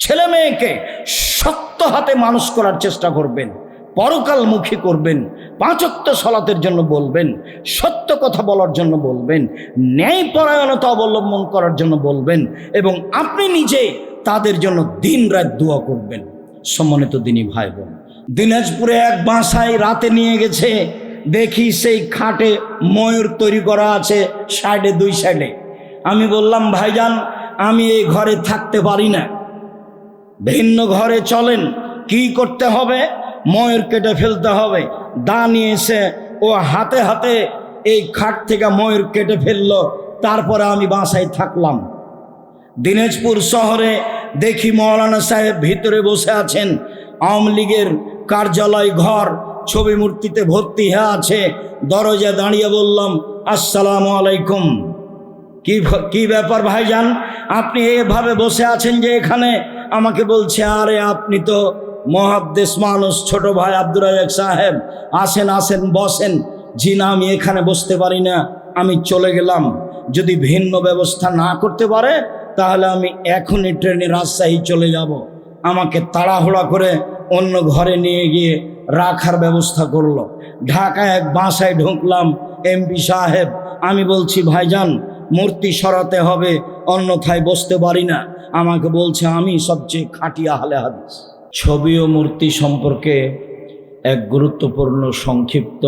ছেলে মেয়েকে শক্ত হাতে মানুষ করার চেষ্টা করবেন, পরকালমুখী করবেন, 5 ওয়াক্ত সালাতের জন্য বলবেন, সত্য কথা বলার জন্য বলবেন, ন্যায়পরায়ণতা অবলম্বন করার জন্য বলবেন, এবং আপনি নিজে তাদের জন্য দিন রাত দোয়া করবেন। সম্মানিত দিনী ভাই বোন, দিনাজপুরে এক বাসায় রাতে নিয়ে গেছে, দেখি সেই খাটে ময়ূর তৈরি করা আছে সাইডে, 2 সাইডে। আমি বললাম, ভাইজান আমি এই ঘরে থাকতে পারি না, ভিন্ন ঘরে চলেন। কি করতে হবে? ময়ূর কেটে ফেলতে হবে। দা নিয়ে এসে ও হাতে হাতে এই খাট থেকে ময়ূর কেটে ফেললো। তারপরে আমি বাসায় থাকলাম। দিনাজপুর শহরে দেখি মৌলানা সাহেব ভিতরে বসে আছেন, আওয়ামী লীগের কার্যালয় ঘর ছবি মূর্তিতে ভর্তি হয়ে আছে। দরজা দাঁড়িয়ে বললাম, আসসালামু আলাইকুম। কি ব্যাপার ভাইজান, আপনি এভাবে বসে আছেন যে এখানে? আমাকে বলছে, আরে আপনি তো মুহাদ্দিস মানুষ, ছোট ভাই আব্দুর রাজ্জাক সাহেব, আসেন আসেন বসেন। জি না, আমি এখানে বসতে পারি না, আমি চলে গেলাম। যদি ভিন্ন ব্যবস্থা না করতে পারে তাহলে আমি এখনই ট্রেনে রাজশাহী চলে যাব। আমাকে তাড়াহুড়া করে অন্য ঘরে নিয়ে গিয়ে রাখার ব্যবস্থা করলো। ঢাকায় এক বাসায় ঢুকলাম, এমপি সাহেব। আমি বলছি, ভাইজান মূর্তি সরাতে হবে, অন্যথায় বসতে পারি না। আমাকে বলছে, আমি সবচেয়ে খাঁটি আহলে হাদিস। ছবি ও মূর্তি সম্পর্কে এক গুরুত্বপূর্ণ সংক্ষিপ্ত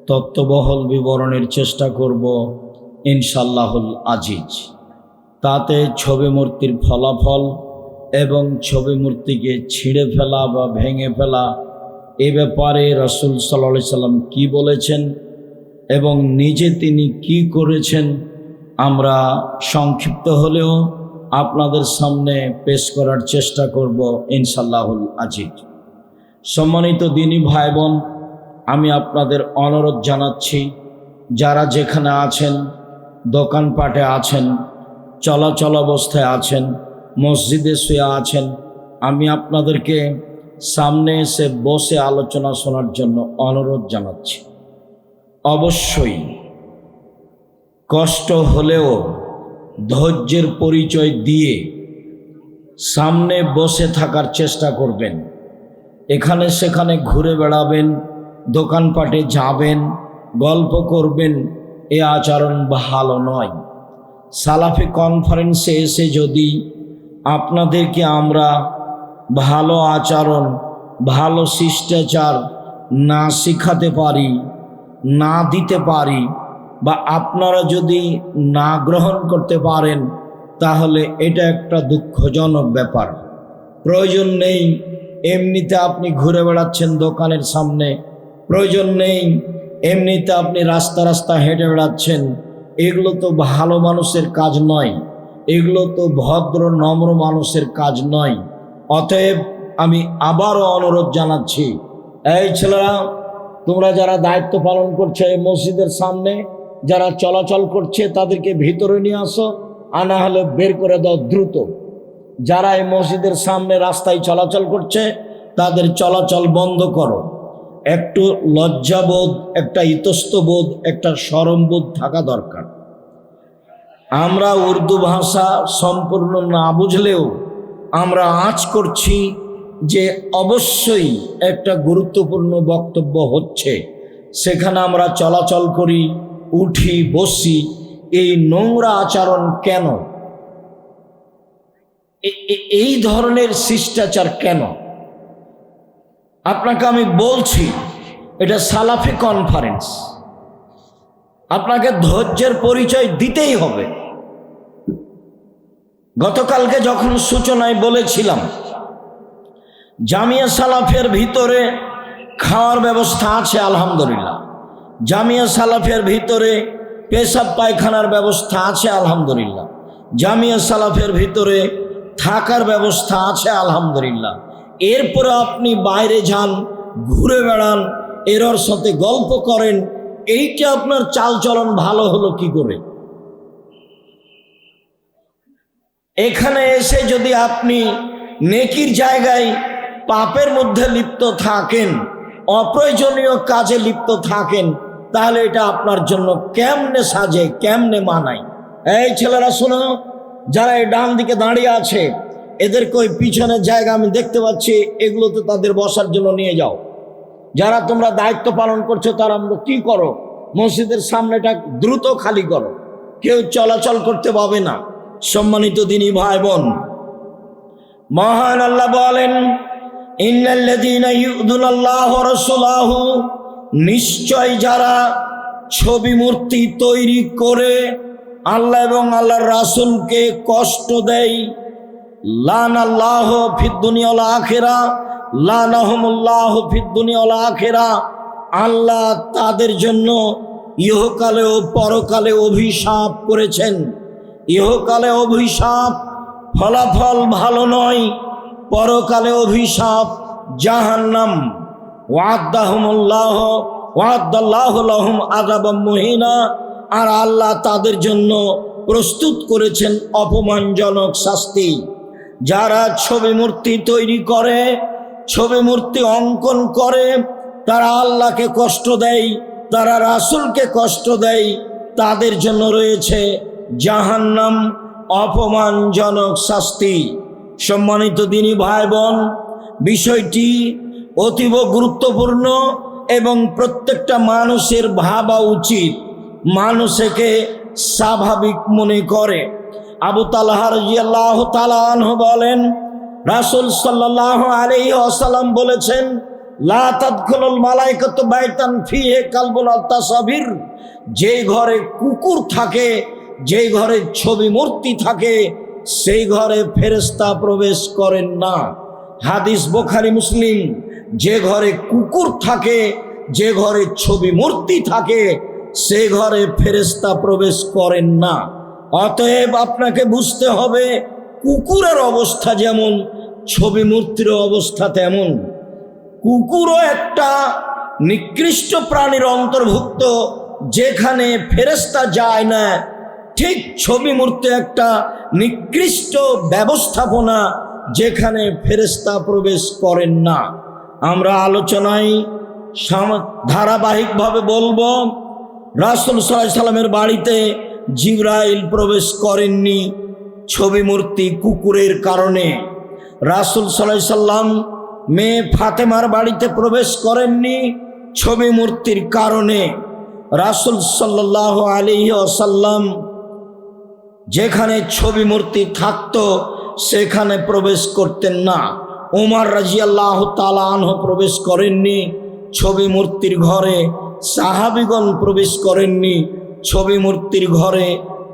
তত্ত্ববহল বিবরণের চেষ্টা করব ইনশাআল্লাহুল আজিজ। তাতে ছবি মূর্তির ফলাফল এবং ছবি মূর্তিকে ছিঁড়ে ফেলা বা ভেঙে ফেলা, এ ব্যাপারে রাসূল সাল্লাল্লাহু আলাইহি সাল্লাম কী বলেছেন এবং নিজে তিনি কি করেছেন, আমরা সংক্ষিপ্ত হলেও আপনাদের সামনে পেশ করার চেষ্টা করব ইনশাআল্লাহুল আজিজ। সম্মানিত দিনী ভাই বোন, আমি আপনাদের অনুরোধ জানাচ্ছি, যারা যেখানে আছেন, দোকানপাটে আছেন, চলাচল অবস্থায় আছেন, মসজিদে শুয়ে আছেন, আমি আপনাদেরকে সামনে এসে বসে আলোচনা শোনার জন্য অনুরোধ জানাচ্ছি। অবশ্যই কষ্ট হলেও ধৈর্যের পরিচয় দিয়ে সামনে বসে থাকার চেষ্টা করবেন। এখানে সেখানে ঘুরে বেড়াবেন, দোকানপাটে যাবেন, গল্প করবেন, এ আচরণ ভালো নয়। সালাফি কনফারেন্সে এসে যদি আপনাদেরকে আমরা ভালো আচরণ, ভালো শিষ্টাচার না শিখাতে পারি, না দিতে পারি, বা আপনারা যদি না গ্রহণ করতে পারেন, তাহলে এটা একটা দুঃখজনক ব্যাপার। প্রয়োজন নেই এমনিতে আপনি ঘুরে বেড়াচ্ছেন দোকানের সামনে, প্রয়োজন নেই এমনিতে আপনি রাস্তা রাস্তা হেঁটে বেড়াচ্ছেন। এগুলো তো ভালো মানুষের কাজ নয়, এগুলো তো ভদ্র নম্র মানুষের কাজ নয়। অতএব আমি আবারও অনুরোধ জানাচ্ছি, এই ছেলেরা, তোমরা যারা দায়িত্ব পালন করছে এই মসজিদের সামনে, যারা চলাচল করছে তাদেরকে ভিতরে নিয়ে আসো, আর না হলে বের করে দাও দ্রুত। যারা এই মসজিদের সামনে রাস্তায় চলাচল করছে তাদের চলাচল বন্ধ করো। একটু লজ্জাবোধ, একটা ইতস্তবোধ, একটা শরমবোধ থাকা দরকার। আমরা উর্দু ভাষা সম্পূর্ণ না বুঝলেও আমরা আঁচ করছি যে অবশ্যই একটা গুরুত্বপূর্ণ বক্তব্য হচ্ছে, সেখানে আমরা চলাচল করি, উঠি, বসি। এই নোংরা আচরণ কেন? এই ধরনের শিষ্টাচার কেন? আপনাকে আমি বলছি, এটা সালাফি কনফারেন্স, আপনাকে ধৈর্যের পরিচয় দিতেই হবে। গতকালকে যখন সূচনায় বলেছিলাম, জামিয়া সালাফের ভিতরে খাওয়ার ব্যবস্থা আছে আলহামদুলিল্লাহ, জামিয়া সালাফের ভিতরে পেশাব পায়খানার ব্যবস্থা আছে আলহামদুলিল্লাহ, জামিয়া সালাফের ভিতরে থাকার ব্যবস্থা আছে আলহামদুলিল্লাহ। এরপরে আপনি বাইরে যান, ঘুরে বেড়ান, এরর সাথে গল্প করেন, এইটা আপনার চালচলন ভালো হলো কি করে? এখানে এসে যদি আপনি নেকির জায়গায় পাপের মধ্যে লিপ্ত থাকেন, অপ্রয়োজনীয় কাজে লিপ্ত থাকেন, তাহলে এটা আপনার জন্য কেমনে সাজে, কেমনে মানায়? এই ছেলেরা শোনো, যারা এই ডান দিকে দাঁড়িয়ে আছে, এদেরকে ওই পিছনের জায়গা আমি দেখতে পাচ্ছি, এগুলোতে তাদের বসার জন্য নিয়ে যাও। যারা তোমরা দায়িত্ব পালন করছো তারা কি করো, মসজিদের সামনেটা দ্রুত খালি করো, কেউ চলাচল করতে পাবে না। সম্মানিত দিনী ভাই বোন, মহান আল্লাহ বলেন, ইন্নাল্লাযীনা ইউযুনাল্লাহ ওয়া রাসূলাহু, নিশ্চয় যারা ছবি মূর্তি তৈরি করে আল্লাহ এবং আল্লাহর রাসূলকে কষ্ট দেয়, লানাল্লাহু ফিদ দুনিয়া ওয়াল আখিরা, লানাহুমুল্লাহু ফিদ দুনিয়া ওয়াল আখিরা, আল্লাহ তাদের জন্য ইহকালে ও পরকালে অভিশাপ করেছেন। ইহকালে অভিশাপ, ফলাফল ভালো নয়, পরকালে অভিশাপ জাহান্নাম। ওয়া'আদাল্লাহু লাহুম আযাবাম মুহিনা, আর আল্লাহ তাদের জন্য প্রস্তুত করেছেন অপমানজনক শাস্তি। যারা ছবি মূর্তি তৈরি করে, ছবি মূর্তি অঙ্কন করে, তারা আল্লাহকে কষ্ট দেয়, তারা রাসূলকে কষ্ট দেয়, তাদের জন্য রয়েছে জাহান্নাম, অপমানজনক শাস্তি। সম্মানিত দিনী ভাই বোন, বিষয়টি অতীব গুরুত্বপূর্ণ এবং প্রত্যেকটা মানুষের ভাবা উচিত, মানুষকে স্বাভাবিক মনে করে। আবু তালহা রাদিয়াল্লাহু তাআলা আনহু বলেন, রাসূল সাল্লাল্লাহু আলাইহি ওয়াসাল্লাম বলেছেন, লা তাদখুলুল মালায়েকাতু বাইতান ফিহি কালবুল তাসাবির, যে ঘরে কুকুর থাকে, যে ঘরে ছবি মূর্তি থাকে, সেই ঘরে ফেরেশতা প্রবেশ করেন না। হাদিস বুখারী মুসলিম। যে ঘরে কুকুর থাকে, যে ঘরে ছবি মূর্তি থাকে, সে ঘরে ফেরেশতা প্রবেশ করেন না। অতএব আপনাকে বুঝতে হবে, কুকুরের অবস্থা যেমন, ছবি মূর্তির অবস্থা তেমন। কুকুরও একটা নিকৃষ্ট প্রাণীর অন্তর্ভুক্ত, যেখানে ফেরেশতা যায় না। ঠিক ছবি মূর্তি একটা নিকৃষ্ট ব্যবস্থাপনা, যেখানে ফেরেশতা প্রবেশ করেন না। আমরা আলোচনায় ধারাবাহিকভাবে বলবো, রাসূল সাল্লাল্লাহু আলাইহি সাল্লামের বাড়িতে জিবরাইল প্রবেশ করেননি ছবি মূর্তি কুকুরের কারণে। রাসূল সাল্লাল্লাহু আলাইহি সাল্লাম মেয়ে ফাতেমার বাড়িতে প্রবেশ করেননি ছবি মূর্তির কারণে। রাসূল সাল্লাল্লাহু আলাইহি ওয়াসাল্লাম যেখানে ছবি মূর্তি থাকতো সেখানে প্রবেশ করতেন না। ওমর রাদিয়াল্লাহু তাআলা আনহু প্রবেশ করেননি ছবি মূর্তির ঘরে, সাহাবীগণ প্রবেশ করেননি ছবি মূর্তির ঘরে।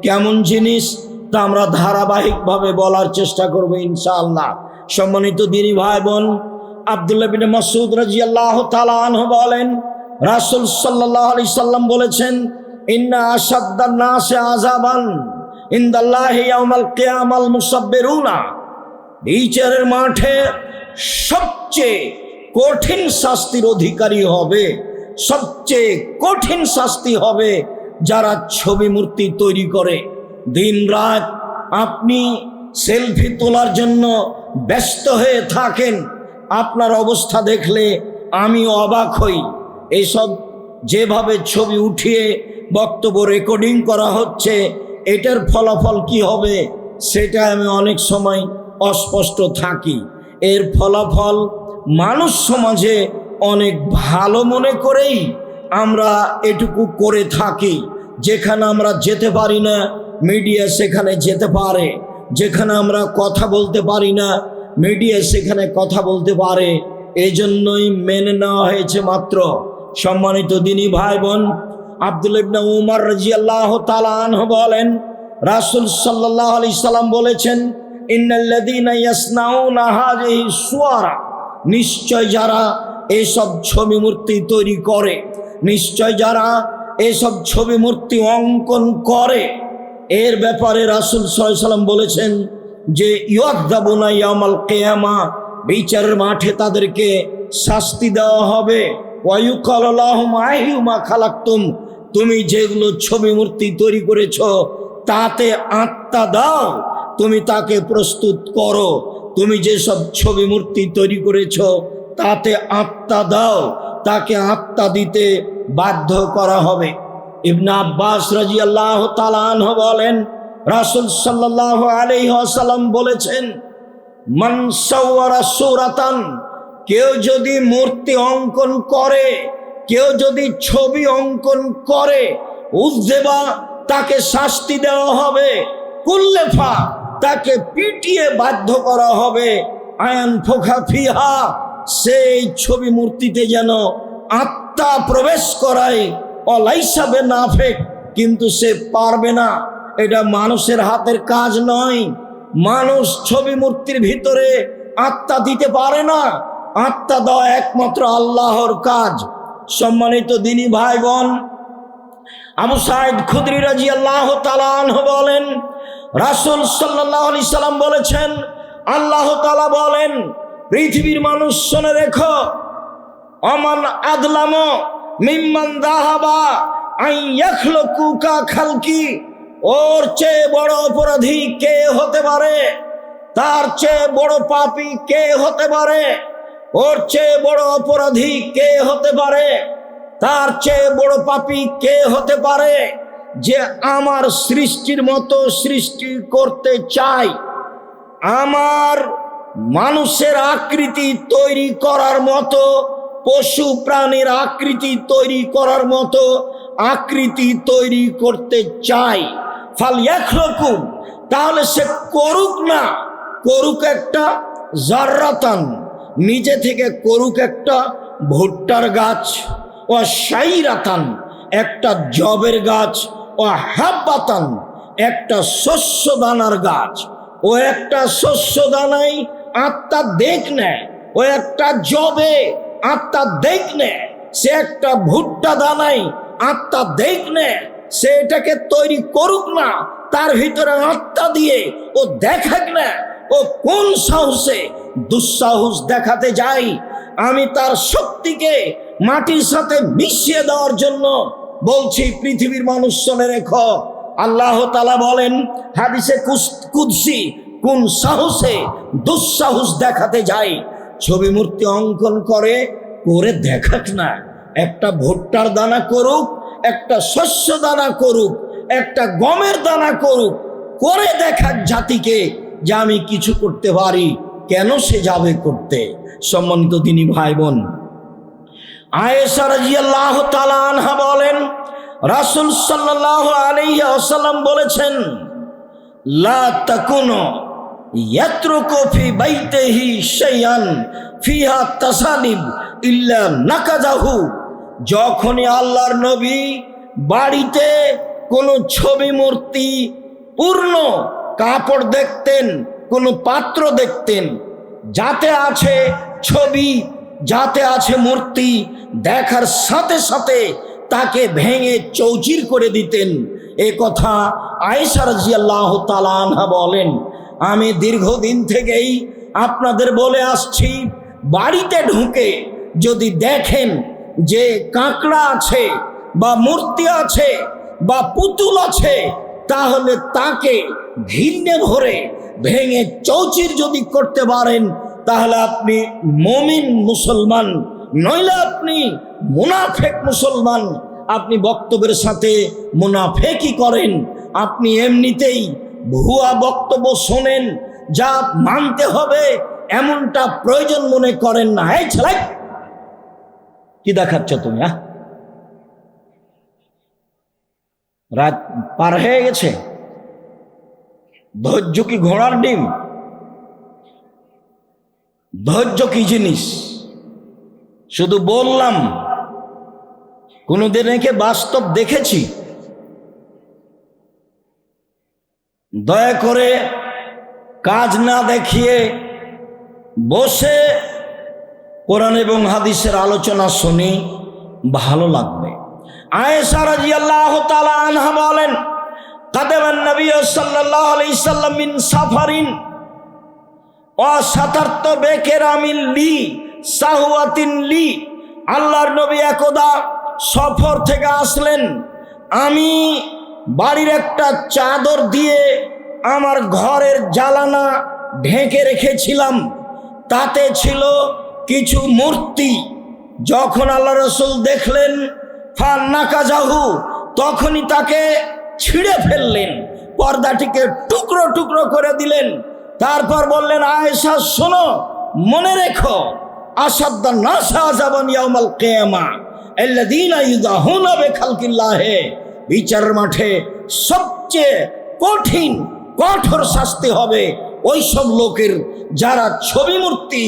কেমন জিনিস তা আমরা ধারাবাহিকভাবে বলার চেষ্টা করব ইনশাআল্লাহ। সম্মানিত দিনী ভাই বোন, আব্দুল্লাহ বিন মাসউদ রাদিয়াল্লাহু তাআলা আনহু বলেন, রাসূল সাল্লাল্লাহু আলাইহি সাল্লাম বলেছেন, ইন্না আশাদ্দান নাসি আযাবান ইনদাল্লাহি ইয়াউমাল কিয়ামাল মুসাব্বিরুনা, বিচারের মাঠে সবচেয়ে কঠিন শাস্তির অধিকারী হবে, সবচেয়ে কঠিন শাস্তি হবে যারা ছবি মূর্তি তৈরি করে। দিন রাত আপনি সেলফি তোলার জন্য ব্যস্ত হয়ে থাকেন, আপনার অবস্থা দেখলে আমি অবাক হই। এইসব যেভাবে ছবি উঠিয়ে বক্তব্য রেকর্ডিং করা হচ্ছে, এটার ফলাফল কি হবে সেটা আমি অনেক সময় অস্পষ্ট থাকি। এর ফলাফল মানুষ সমাজে অনেক ভালো মনে করেই আমরা এটুকু করে থাকি। যেখানে আমরা যেতে পারি না, মিডিয়া সেখানে যেতে পারে। যেখানে আমরা কথা বলতে পারি না, মিডিয়া সেখানে কথা বলতে পারে। এই জন্যই মেনে নেওয়া হয়েছে মাত্র। সম্মানিত দিনী ভাই বোন, আব্দুল্লাহ ইবনে উমর রাদিয়াল্লাহু তাআলা আনহু বলেন, রাসূল সাল্লাল্লাহু আলাইহি সাল্লাম বলেছেন, ইন্নাল্লাযীনা ইয়াসনাউনা হাযিহি সুওয়ারা, নিশ্চয় যারা এইসব ছবি মূর্তি তৈরি করে, নিশ্চয় যারা এইসব ছবি মূর্তি অঙ্কন করে, এর ব্যাপারে রাসূল সাল্লাল্লাহু আলাইহি সাল্লাম বলেছেন যে ইউআযাবুনা ইয়াউমাল কিয়ামা, বিচারের মাঠে তাদেরকে শাস্তি দেওয়া হবে। ওয়া ইউকালু লাহুম আইয়ু মা খালাকতুম, তুমি যেগুলো ছবি মূর্তি তৈরি করেছ তাতে আত্মা দাও, তুমি তাকে প্রস্তুত করো। তুমি যেসব ছবি মূর্তি তৈরি করেছ তাতে আত্মা দাও, তাকে আত্মা দিতে বাধ্য করা হবে। ইবনে আব্বাস রাদিয়াল্লাহু তাআলা আনহু বলেন, রাসূল সাল্লাল্লাহু আলাইহি ওয়াসাল্লাম বলেছেন, মান সাওয়ারা সূরাতান, কেউ যদি মূর্তি অঙ্কন করে, কেউ যদি ছবি অঙ্কন করে, উযযিবা, তাকে শাস্তি দেওয়া হবে, কুল্লেফা, তাকে পিটিয়ে বাধ্য করা হবে, আয়ান ফোখা ফিহা, সেই ছবি মূর্তিতে যেন আত্মা প্রবেশ করায়, অলাইসা বিনাফিক, কিন্তু সে পারবে না। এটা মানুষের হাতের কাজ নয়। মানুষ ছবি মূর্তির ভিতরে আত্মা দিতে পারে না। আত্মা দেওয়া একমাত্র আল্লাহর কাজ। সম্মানিত দিনী ভাই বোন, আবু সাঈদ খুদরি রাদিয়াল্লাহু তাআলা আনহু বলেন, রাসূল সাল্লাল্লাহু আলাইহি সাল্লাম বলেছেন, আল্লাহ তাআলা বলেন, পৃথিবীর মানুষ শুনে রেখো, অমান আদলামু মিম্মান যাহাবা আন ইয়াখলুকুকা খালকি, ওর চেয়ে বড় অপরাধী কে হতে পারে, তার চেয়ে বড় পাপী কে হতে পারে, ওর চেয়ে বড় অপরাধী কে হতে পারে, তার চেয়ে বড় পাপী কে হতে পারে, যে আমার সৃষ্টির মতো সৃষ্টি করতে চায়, আমার মানুষের আকৃতি তৈরি করার মতো, পশু প্রাণীর আকৃতি তৈরি করার মতো আকৃতি তৈরি করতে চায়, ফালইয়াখলুকু, তাহলে সে করুক না, করুক একটা জাররাতান, নিজে থেকে করুক একটা ভুট্টার গাছ, ও শাইরাতান, একটা জবের গাছ, ও হাব্বাতান, একটা শস্য দানার গাছ। ও একটা শস্য দানাই আত্মা দেখ নেয়, ও একটা জবে আত্মা দেখ নেয়, সে একটা ভুট্টা দানাই আত্মা দেখ নেয়, সে এটাকে তৈরি করুক না, তার ভিতরে আত্মা দিয়ে ও দেখাক না, ও কোন সাহসে দুঃসাহস দেখাতে যায়। আমি তার শক্তিকে মাটির সাথে মিশিয়ে দেওয়ার জন্য বলছি, পৃথিবীর মানুষ শুনে রেখো, আল্লাহ তাআলা বলেন হাদিসে কুদসি, কোন সাহসে দুঃসাহস দেখাতে যায়। ছবি মূর্তি অঙ্কন করে দেখাক না, একটা ভুট্টার দানা করুক, একটা শস্য দানা করুক, একটা গমের দানা করুক, করে দেখাক জাতিকে যে আমি কিছু করতে পারি। কেন সে যাবে করতে? সম্মানিত দিনী ভাই বোন, আয়েশা রাদিয়াল্লাহু তাআলা আনহা বলেন, রাসূল সাল্লাল্লাহু আলাইহি ওয়াসাল্লাম বলেছেন, লা তাকুনু ইয়াতরুকু ফি বাইতিহি শাইআন ফিহা তাসানিব ইল্লা নাকাজাহু। যখনই আল্লাহর নবী বাড়িতে কোনো ছবি মূর্তি পূর্ণ কাপড় দেখতেন, কোনো পাত্র দেখতেন, যাতে আছে ছবি, যাতে আছে মূর্তি, দেখার সাথে সাথে তাকে ভেঙে চৌচির করে দিতেন। এ কথা আয়েশা রাদিয়াল্লাহু তাআলা আনহা বলেন। আমি দীর্ঘদিন থেকেই আপনাদের বলে আসছি, বাড়িতে ঢুকে যদি দেখেন যে কাঁকড়া আছে বা মূর্তি আছে বা পুতুল আছে, তাহলে তাকে ঘৃণে ভরে ভেঙে চৌচির যদি করতে পারেন, তাহলে আপনি মুমিন মুসলমান, নইলে আপনি মুনাফেক মুসলমান। আপনি বক্তব্যের সাথে মুনাফেকি করেন, আপনি এমনিতেই ভুয়া বক্তব্য শোনেন, যা মানতে হবে এমনটা প্রয়োজন মনে করেন না। এই ছেলে, কি দেখাচ্ছ তুমি? রাত পার হয়ে গেছে, ধৈর্য কি ঘোড়ার ডিম? ধৈর্য কি জিনিস? শুধু বললাম, কোনোদিন একে বাস্তব দেখেছি? দয়া করে কাজ না দেখিয়ে বসে কোরআন এবং হাদিসের আলোচনা শুনি, ভালো লাগবে। আয়েশা রাদিয়াল্লাহু তাআলা আনহা বলেন, কাদামান নবী সাল্লাল্লাহু আলাইহি সাল্লাম মিন সাফারিন ওয়া সাতারত বেকেরামিন লি সাহওয়াতিন লি। আল্লাহর নবী একদা সফর থেকে আসলেন, আমি বাড়ির একটা চাদর দিয়ে আমার ঘরের জানালা ঢেকে রেখেছিলাম, তাতে ছিল কিছু মূর্তি। যখন আল্লাহ রাসূল দেখলেন, ফান্নাকাজাহু, তখনই তাকে ছিঁড়ে ফেললেন, পর্দাটিকে টুকরো টুকরো করে দিলেন। তারপর বললেন, আয়েশা শোনো, মনে রেখো, আসাদ্দান নাসা আযাবান ইয়াউমাল কিয়ামা আল্লাযীনা ইউযাহুনা বিখালকিল্লাহ, বিচারের মাঠে সবচেয়ে কঠিন কঠোর শাস্তি হবে ওই সব লোকের যারা ছবি মূর্তি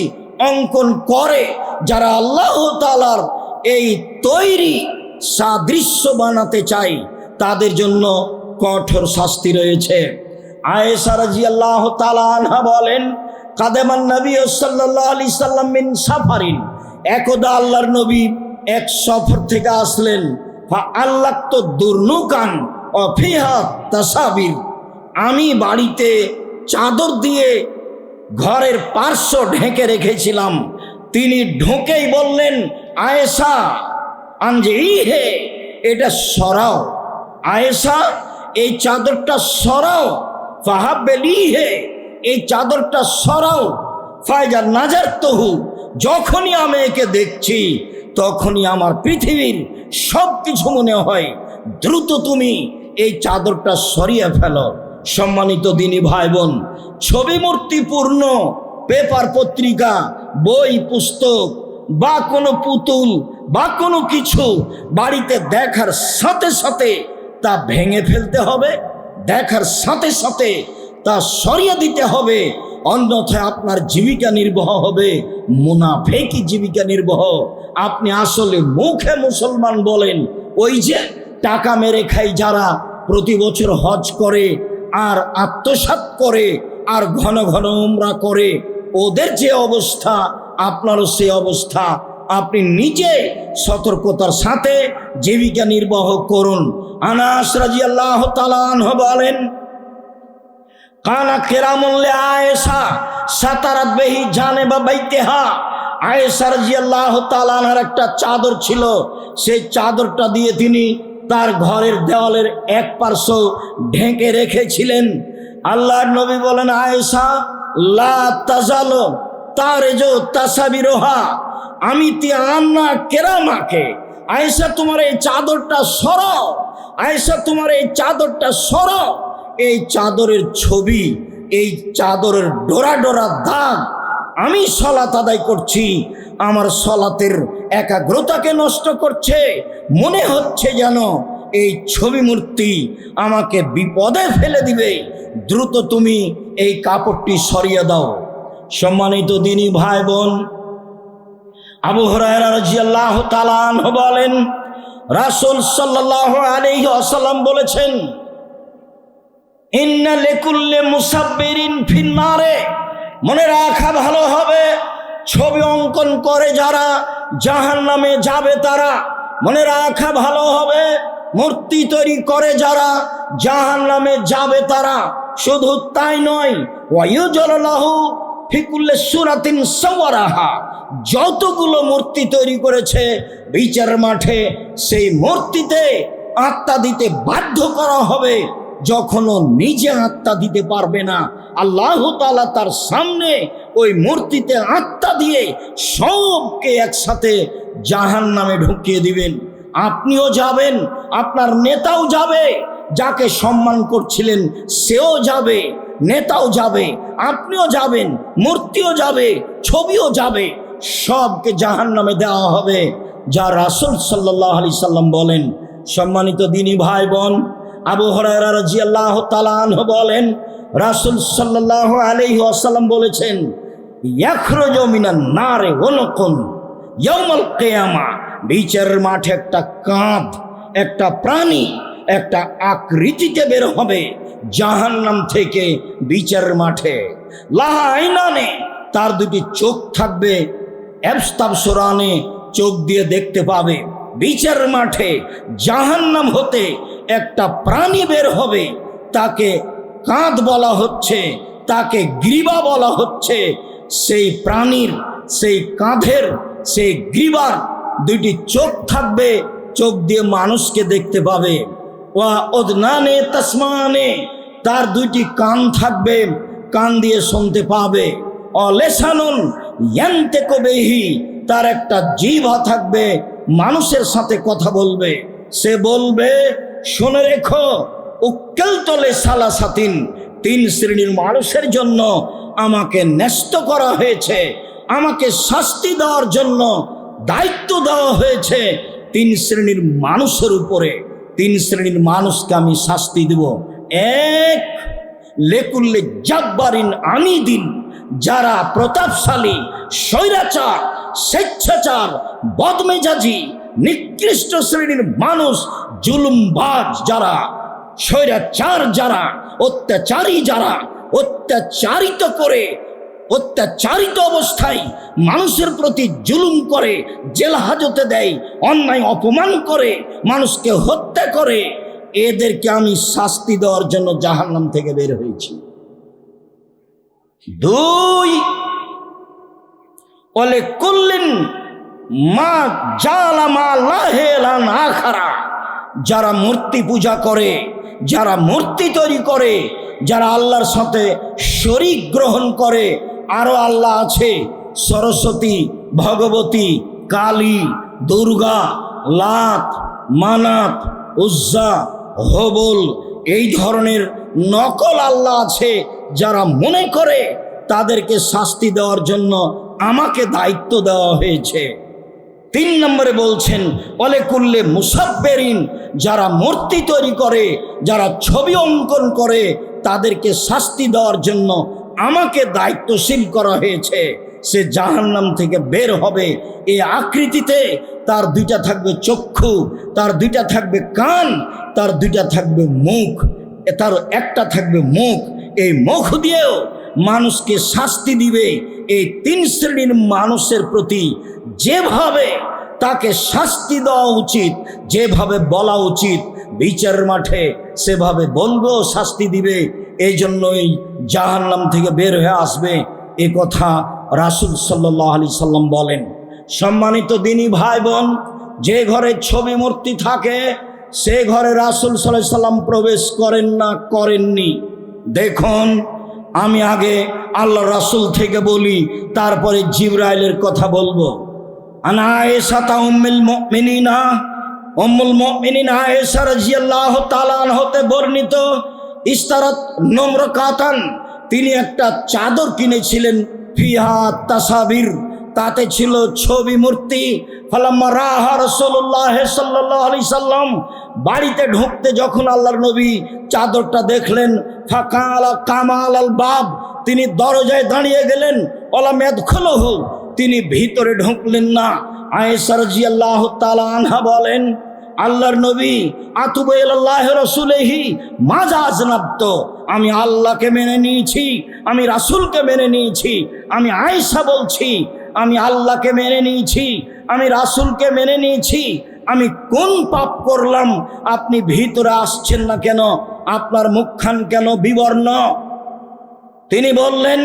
অঙ্কন করে, যারা আল্লাহ তাআলার এই তৈরি সাদৃশ্য বানাতে চায়, তাদের জন্য কঠোর শাস্তি রয়েছে। আয়েশা রাদিয়াল্লাহু তাআলা আনহা বলেন, কাদেমান নবী সাল্লাল্লাহু আলাইহি সাল্লাম মিন সাফারিন, একদা আল্লাহর নবী এক সফর থেকে আসলেন। আল্লাহ তো দুর্নুকান অফিহা তাসাবির, আমি বাড়িতে চাদর দিয়ে ঘরের পার্শ্ব ঢেকে রেখেছিলাম। তিনি ঢোকেই বললেন, আয়েশা আনজে হে, এটা সরাও, আয়েশা এই চাদরটা সরাও, ফাহাবেলি হে, এই চাদরটা সরাও, ফায়জা নাজার তহু, যখনই আমি একে দেখছি তখনই আমার পৃথিবীর সব কিছু মনে হয়, দ্রুত তুমি এই চাদরটা সরিয়ে ফেলো। সম্মানিত দিনী ভাই বোন, ছবি মূর্তিপূর্ণ পেপার পত্রিকা, বই পুস্তক বা কোনো পুতুল বা কোনো কিছু বাড়িতে দেখার সাথে সাথে তা ভেঙে ফেলতে হবে, দেখার সাথে সাথে তা সরিয়ে দিতে হবে, অন্যথায় আপনার জীবিকা নির্বাহ হবে মুনাফেকি জীবিকা নির্বাহ। আপনি আসলে মুখে মুসলমান বলেন, ওই যে টাকা মেরে খাই যারা প্রতি বছর হজ করে আর আত্মসাৎ করে আর ঘন ঘন উমরা করে, ওদের যে অবস্থা আপনারও সে অবস্থা। আপনি নিজে সতর্কতার সাথে জীবিকা নির্বাহ করুন। আনাস রাদিয়াল্লাহু তাআলা আনহু বলেন, কানা কেরামুল্লে আয়েশা সাতারাত বেহি জানেবা বাইতিহা, আয়েশা রাদিয়াল্লাহু তাআলা আনহার একটা চাদর ছিল, সেই চাদরটা দিয়ে তিনি তার ঘরের দেওয়ালের এক পার্শ্ব ঢেকে রেখেছিলেন। আল্লাহর নবী বলেন, আয়েশা লা তাজালো তারেজো তাসাবিরোহা, আমি তি আন্না কেরামাকে, আয়েশা তোমার এই চাদরটা সরাও, আয়েশা তোমার এই চাদরটা সরাও। এই চাদরের ছবি, এই চাদরের ডোরা ডোরা দাগ, আমি সলাত আদায় করছি, আমার সলাতের একাগ্রতাকে নষ্ট করছে, মনে হচ্ছে যেন এই ছবি মূর্তি আমাকে বিপদে ফেলে দিবে, দ্রুত তুমি এই কাপড়টি সরিয়ে দাও। সম্মানিত দিনী ভাই বোন, আবু হুরায়রা রাদিয়াল্লাহু তাআলা আনহু বলেন, রাসূল সাল্লাল্লাহু আলাইহি ওয়াসাল্লাম বলেছেন, ইন্না লিকুল্লি মুসাব্বিরিন ফিন্নারে, মনে রাখা ভালো হবে, ছবি অঙ্কন করে যারা জাহান্নামে যাবে তারা, মনে রাখা ভালো হবে, মূর্তি তৈরি করে যারা জাহান্নামে যাবে তারা। শুধু তাই নয়, ওয়ায়ুজলাহু ফিকুল্লি সূরাতিন সাওয়ারাহা, যতগুলো মূর্তি তৈরি করেছে বিচারের মাঠে সেই মূর্তিতে আত্মা দিতে বাধ্য করা হবে। যখনও নিজে আত্মা দিতে পারবে না, আল্লাহ তাআলা তার সামনে ওই মূর্তিতে আত্মা দিয়ে সবকে একসাথে জাহান্নামে ঢুকিয়ে দিবেন। আপনিও যাবেন, আপনার নেতাও যাবে, যাকে সম্মান করছিলেন সেও যাবে, নেতাও যাবে, আপনিও যাবেন, মূর্তিও যাবে, ছবিও যাবে, সবকে জাহান্নামে দেওয়া হবে, যা রাসূল সাল্লাল্লাহু আলাইহি সাল্লাম বলেন। সম্মানিত দিনী ভাই বোন, আবু হুরায়রা রাদিয়াল্লাহু তাআলা আনহু বলেন, রাসূল সাল্লাল্লাহু আলাইহি ওয়াসাল্লাম বলেছেন, ইয়াখরুজু মিনান নারে ওয়ালকুন ইয়াউমাল কিয়ামা, বিচারের মাঠে একটা কাঁধ, একটা প্রাণী, একটা আকৃতিতে বের হবে জাহান্নাম থেকে বিচারের মাঠে। লাহা আইনানে, তার দুটি চোখ থাকবে, এবস্তাবসরানে, চোখ দিয়ে দেখতে পাবে। বিচারের মাঠে জাহান্নাম হতে একটা প্রাণী বের হবে, তাকে কাঁধ বলা হচ্ছে, তাকে গ্রীবা বলা হচ্ছে। সেই প্রাণীর, সেই কাঁধের, সেই গ্রীবার দুইটি চোখ থাকবে, চোখ দিয়ে মানুষকে দেখতে পাবে। ওয়া উদনানে তাসমানে, তার দুইটি কান থাকবে, কান দিয়ে শুনতে পাবে। অলেসানুন ইয়ান্তেকু বিহি, তার একটা জিহ্বা থাকবে, মানুষের সাথে কথা বলবে। সে বলবে, শুনে রেখো, উক্কেল তলে সালাসাতিন, তিন শ্রেণীর মানুষের জন্য আমাকে ন্যস্ত করা হয়েছে, আমাকে শাস্তি দেওয়ার জন্য দায়িত্ব দেওয়া হয়েছে তিন শ্রেণীর মানুষের উপরে। তিন শ্রেণীর মানুষকে আমি শাস্তি দেব। এক, লেকুল্লে জাব্বারিন আনিদিন, যারা প্রতাপশালী, স্বৈরাচার, স্বেচ্ছাচার, বদমেজাজি, নিকৃষ্ট শ্রেণীর মানুষ, জুলুমবাজ যারা, স্বৈরাচার যারা, অত্যাচারী যারা, অত্যাচারিত করে, অত্যাচারিত অবস্থায় মানুষের প্রতি জুলুম করে, জেল হাজতে দেয়, অন্যায় অপমান করে, মানুষকে হত্যা করে, এদেরকে আমি শাস্তি দেওয়ার জন্য জাহান্নাম থেকে বের হয়েছি। দুই, বলে কুল্লিন মা জালা মা লাহেলান আখারা, যারা মূর্তি পূজা করে, যারা মূর্তি তৈরি করে, যারা আল্লাহর সাথে শরীক গ্রহণ করে, আরো আল্লাহ আছে, সরস্বতী, ভগবতী, কালী, দুর্গা, লাত, মানাত, উজ্জা, হবল, এই ধরনের নকল আল্লাহ আছে, যারা মনে করে তাদেরকে শাস্তি দেওয়ার জন্য আমাকে দায়িত্ব দেওয়া হয়েছে। তিন নম্বরে বলছেন বলে কুল্লে মুসাব্বেরিন, যারা মূর্তি তৈরি করে, যারা ছবি অঙ্কন করে, তাদেরকে শাস্তি দেওয়ার জন্য আমাকে দায়িত্বশীল করা হয়েছে। সে জাহান্নাম থেকে বের হবে এই আকৃতিতে। তার দুইটা থাকবে চক্ষু, তার দুইটা থাকবে কান, তার দুইটা থাকবে মুখ, তার একটা থাকবে মুখ। এই মুখ দিয়েও মানুষকে শাস্তি দিবে। এই তিন শ্রেণীর মানুষের প্রতি যেভাবে তাকে শাস্তি দেওয়া উচিত, যেভাবে বলা উচিত বিচারের মাঠে, সেভাবে বলবো, শাস্তি দিবে। এই জন্যই জাহান্নাম থেকে বের হয়ে আসবে, এ কথা রাসূল সাল্লাল্লাহু আলাইহি সাল্লাম বলেন। সম্মানিত দিনী ভাই বোন, যে ঘরে ছবি মূর্তি থাকে সে ঘরে রাসূল সাল্লাল্লাহু আলাইহি সাল্লাম প্রবেশ করেন না, করেননি। দেখুন, আমি আগে আল্লাহ রাসূল থেকে বলি, তারপরে জিবরাইলের কথা বলবো। আনা আয়েশা উম্মুল মুমিনিনা, উম্মুল মুমিনিন আয়েশা রাদিয়াল্লাহু তাআলা আনহা বর্ণিত, ইস্তারাত নম্রকাতান, তিনি একটা চাদর কিনেছিলেন, ফিহা তাসাবির, তাতে ছিল ছবি মূর্তি। ফালাম্মা রাহা রাসূলুল্লাহ সাল্লাল্লাহু আলাইহি সাল্লাম, বাড়িতে ঢুকতে যখন আল্লাহর নবী চাদরটা দেখলেন, ফাকালা কামাল আল বাব, তিনি দরজায় দাঁড়িয়ে গেলেন। ওয়ালাম ইয়াদখুলহু, তিনি ভিতরে ঢুকলেন না। আয়েশা রাদিয়াল্লাহু তাআলা আনহা বলেন, আল্লাহর নবী আতুবু ইলাল্লাহি রাসূলিহি মাজা আজনাবত, আমি আল্লাহকে মেনে নিয়েছি, আমি রাসূলকে মেনে নিয়েছি। আমি আয়েশা বলছি, আমি আল্লাহকে মেনে নিয়েছি, আমি রাসূলকে মেনে নিয়েছি। আমি কোন পাপ করলাম? আপনি ভিতরে আসছেন না কেন? আপনার মুখখান কেন বিবর্ণ? তিনি বললেন,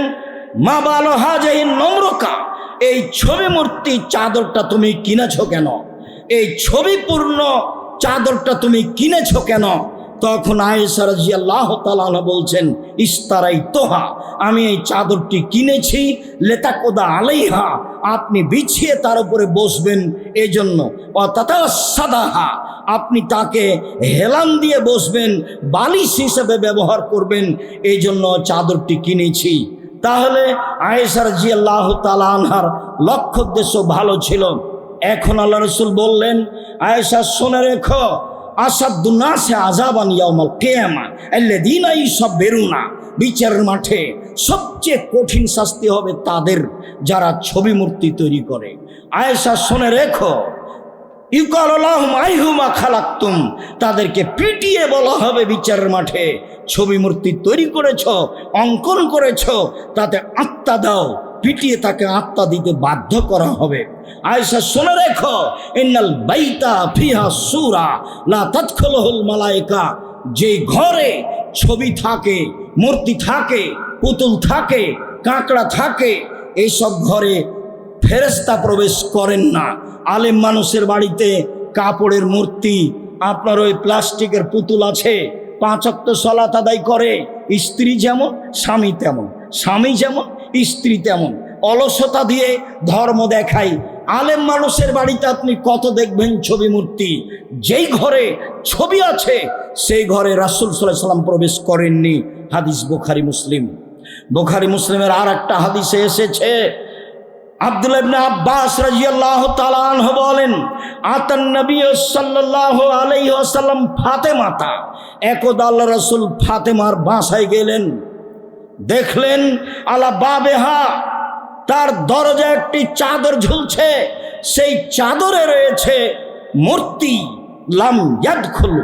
মা বালো হাজাইন নম্রকা, এই ছবি মূর্তি চাদরটা তুমি কিনেছো কেন? এই ছবিপূর্ণ চাদরটা তুমি কিনেছো কেন? তখন আয়েশা রাদিয়াল্লাহু তাআলা আনহা বলছেন, ইস্তারাইতুহা, আমি এই চাদরটি কিনেছি, লেতাকোদা আলাইহা, আপনি বিছিয়ে তার উপরে বসবেন এই জন্য, অতাতাসাদাহা, আপনি তাকে হেলান দিয়ে বসবেন, বালিশ হিসেবে ব্যবহার করবেন, এই জন্য চাদরটি কিনেছি। তাহলে আয়েশা রাদিয়াল্লাহু তাআলা আনহার লক্ষ্য উদ্দেশ্য ভালো ছিল। এখন আল্লাহ রাসূল বললেন, আয়েশা শুনে রেখো, আসাদুন নাসি আযাবান ইয়াউমাল কিয়ামা আল্লাযীনা ইউসাব্বিরুনা, বিচারের মাঠে সবচেয়ে কঠিন শাস্তি হবে তাদের যারা ছবি মূর্তি তৈরি করে। আয়েশা শুনে রেখো, ইউকালু লাহুম আইহুমা খালাকতুম, তাদেরকে পিটিয়ে বলা হবে বিচারের মাঠে, ছবি মূর্তি তৈরি করেছ, অঙ্কন করেছ, তাতে আত্মা দাও। পিটিয়ে তাকে আত্মা দিতে বাধ্য করা হবে। আয়েশা শুনে রেখো, ইন্নাল বাইতা ফিহা সূরা লা তাদখুলুহুল মালায়েকা, যে ঘরে ছবি থাকে, মূর্তি থাকে, পুতুল থাকে, কাঁকড়া থাকে, এইসব ঘরে ফেরেশতা প্রবেশ করেন না। আলেম মানুষের বাড়িতে কাপড়ের মূর্তি, আপনার ওই প্লাস্টিকের পুতুল আছে, 5 ওয়াক্ত সালাত আদায় করে, স্ত্রী যেমন স্বামী তেমন, স্বামী যেমন স্ত্রী তেমন, অলসতা দিয়ে ধর্ম দেখায়। আলেম মানুষের বাড়িতে আপনি কত দেখবেন ছবি মূর্তি। যেই ঘরে ছবি আছে সেই ঘরে রাসূল সাল্লাল্লাহু আলাইহি সাল্লাম প্রবেশ করেননি, হাদিস বুখারী মুসলিম। বুখারী মুসলিমের আর একটা হাদিসে এসেছে, আব্দুল্লাহ ইবনে আব্বাস রাদিয়াল্লাহু তাআলা আনহু বলেন, আতান নবী সাল্লাল্লাহু আলাইহি ওয়াসাল্লাম ফাতেমাতা, একদা আল্লাহ রাসূল ফাতেমার বাসায় গেলেন, দেখলেন আলা বাবেহা, তার দরজায় একটি চাদর ঝুলছে, সেই চাদরে রয়েছে মূর্তি। লাম ইয়াদখুল,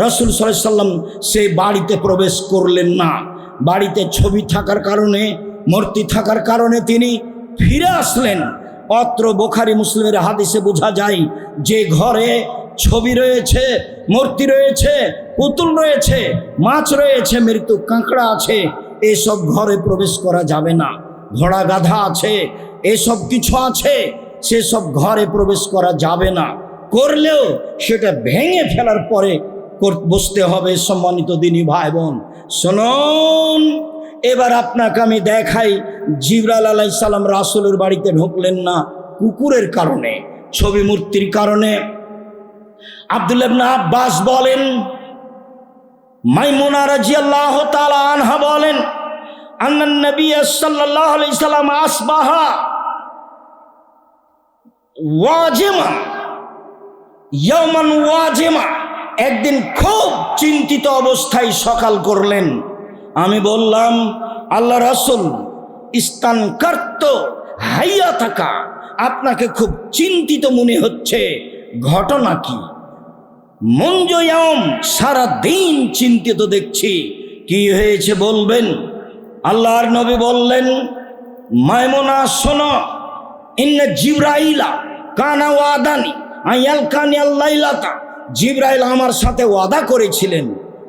রাসূল সাল্লাল্লাহু আলাইহি ওয়াসাল্লাম সেই বাড়িতে প্রবেশ করলেন না। বাড়িতে ছবি থাকার কারণে, মূর্তি থাকার কারণে তিনি ফিরে আসলেন। অত্র বুখারী মুসলিমের হাদিসে বোঝা যায় যে ঘরে ছবি রয়েছে, মূর্তি রয়েছে, পুতুল রয়েছে, মাছ রয়েছে, মৃত্যু কাঁকড়া আছে, এসব ঘরে প্রবেশ করা যাবে না। ঘোড়া গাধা আছে, এসব কিছু আছে, সেসব ঘরে প্রবেশ করা যাবে না। করলেও সেটা ভেঙে ফেলার পরে বসতে হবে। সম্মানিত দিনী ভাই বোন শুনুন, এবার আপনাকে আমি দেখাই, জিবরাইল আলাইহিস সালাম রাসূলের বাড়িতে ঢুকলেন না কুকুরের কারণে, ছবি মূর্তির কারণে। আব্দুল্লাহ ইবনে আব্বাস বলেন, মাইমুনা রাদিয়াল্লাহু তাআলা আনহা বলেন, আন্নান নবী সাল্লাল্লাহু আলাইহি সাল্লাম আসবাহা ওয়াজিমা ইয়াওমান ওয়াজিমা, একদিন খুব চিন্তিত অবস্থায় সকাল করলেন। আমি বললাম, আল্লাহ রাসূল, ইস্তানকারত হাইয়া থাকা, আপনাকে খুব চিন্তিত মনে হচ্ছে, ঘটনা কি? মুনজয়াম, সারা দিন চিন্তিত দেখছি, কি হয়েছে বলবেন? আল্লাহর নবী বললেন, মাইমুনা শোনো, ইন্না জিবরাইলা কানা ওয়াদানি আয়ালকানি আল্লাইলাতা, জিবরাইল আমার সাথে ওয়াদা করেছিলেন,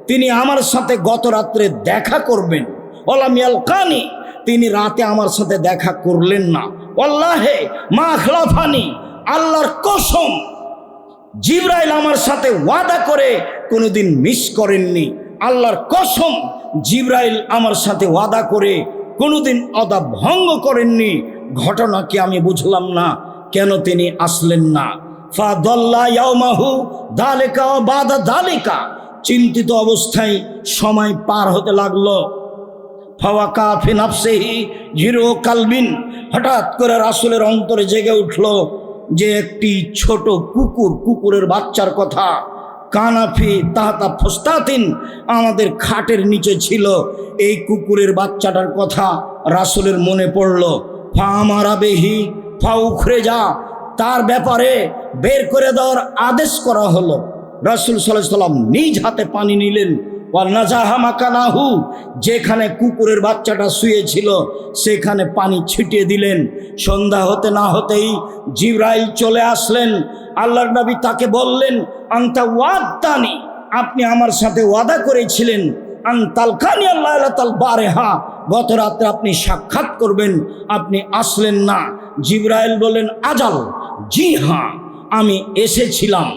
তিনি আমার সাথে গত রাত্রে দেখা করবেন। ওয়ালাম ইয়ালকানি, তিনি রাতে আমার সাথে দেখা করলেন না। ওয়াল্লাহে মা আখলাফানি, আল্লাহর কসম, জিবরাইল আমার সাথে ওয়াদা করে কোনোদিন মিস করেননি। আল্লাহর কসম, জিবরাইল আমার সাথে ওয়াদা করে কোনোদিন ওয়াদা ভঙ্গ করেননি। ঘটনা কি আমি বুঝলাম না, কেন তিনি আসলেন না? ফাদাল্লা ইয়াউমাহু দালিকা ওয়া বাদা দালিকা, চিন্তিত অবস্থায় সময় পার হতে লাগলো। ফাওয়াকা ফি নাফসিহি জিরো কালবিন, হঠাৎ করে রাসূলের অন্তরে জেগে উঠল যে একটি ছোট কুকুরের বাচ্চার কথা। কানাফি তাহাতা ফুস্তাতিন, আমাদের খাটের নিচে ছিল, এই কুকুরের বাচ্চাটার কথা রাসূলের মনে পড়ল। ফা আমারা বেহি ফা উখরেজা, তার ব্যাপারে বের করে দেওয়ার আদেশ করা হলো। রাসূল সাল্লাল্লাহু আলাইহি ওয়াসাল্লাম নিজ হাতে পানি নিলেন। ওয়া নাজাহা মাকানাহু, যেখানে কুকুরের বাচ্চাটা শুয়েছিল সেখানে পানি ছিটিয়ে দিলেন। সন্ধ্যা হতে না হতেই জিবরাইল চলে আসলেন। আল্লাহর নবী তাকে বললেন, আনতা ওয়াদানি, আপনি আমার সাথে ওয়াদা করেছিলেন, আনতালকানি আল্লাহতাল বারেহা, গত রাত্রে আপনি সাক্ষাৎ করবেন, আপনি আসলেন না। জিবরাইল বলেন, আজাল, জি হ্যাঁ আমি এসেছিলাম।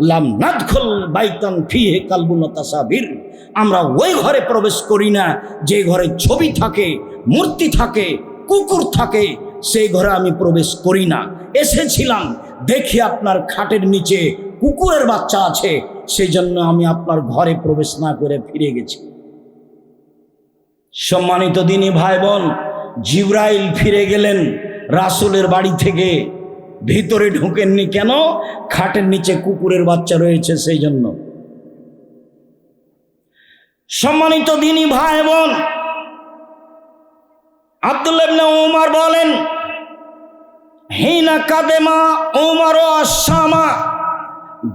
লাম নাদখুল বাইতান ফিহি কালবুন তাসাবির, আমরা ওই ঘরে প্রবেশ করি না যে ঘরে ছবি থাকে, মূর্তি থাকে, কুকুর থাকে, সেই ঘরে আমি প্রবেশ করি না। এসেছিলাম, দেখি আপনার খাটের নিচে কুকুরের বাচ্চা আছে, সেই জন্য আমি আপনার ঘরে প্রবেশ না করে ফিরে গেছি। সম্মানিত দিনী ভাই বোন, জিবরাইল ফিরে গেলেন রাসূলের বাড়ি থেকে, ভিতরে ঢুকেননি। কেন? খাটের নিচে কুকুরের বাচ্চা রয়েছে সেই জন্য। সম্মানিত দিনী ভাই বোন, আব্দুল্লাহ ইবনে উমর বলেন, হিনা কাদেমা উমর ও আসামা,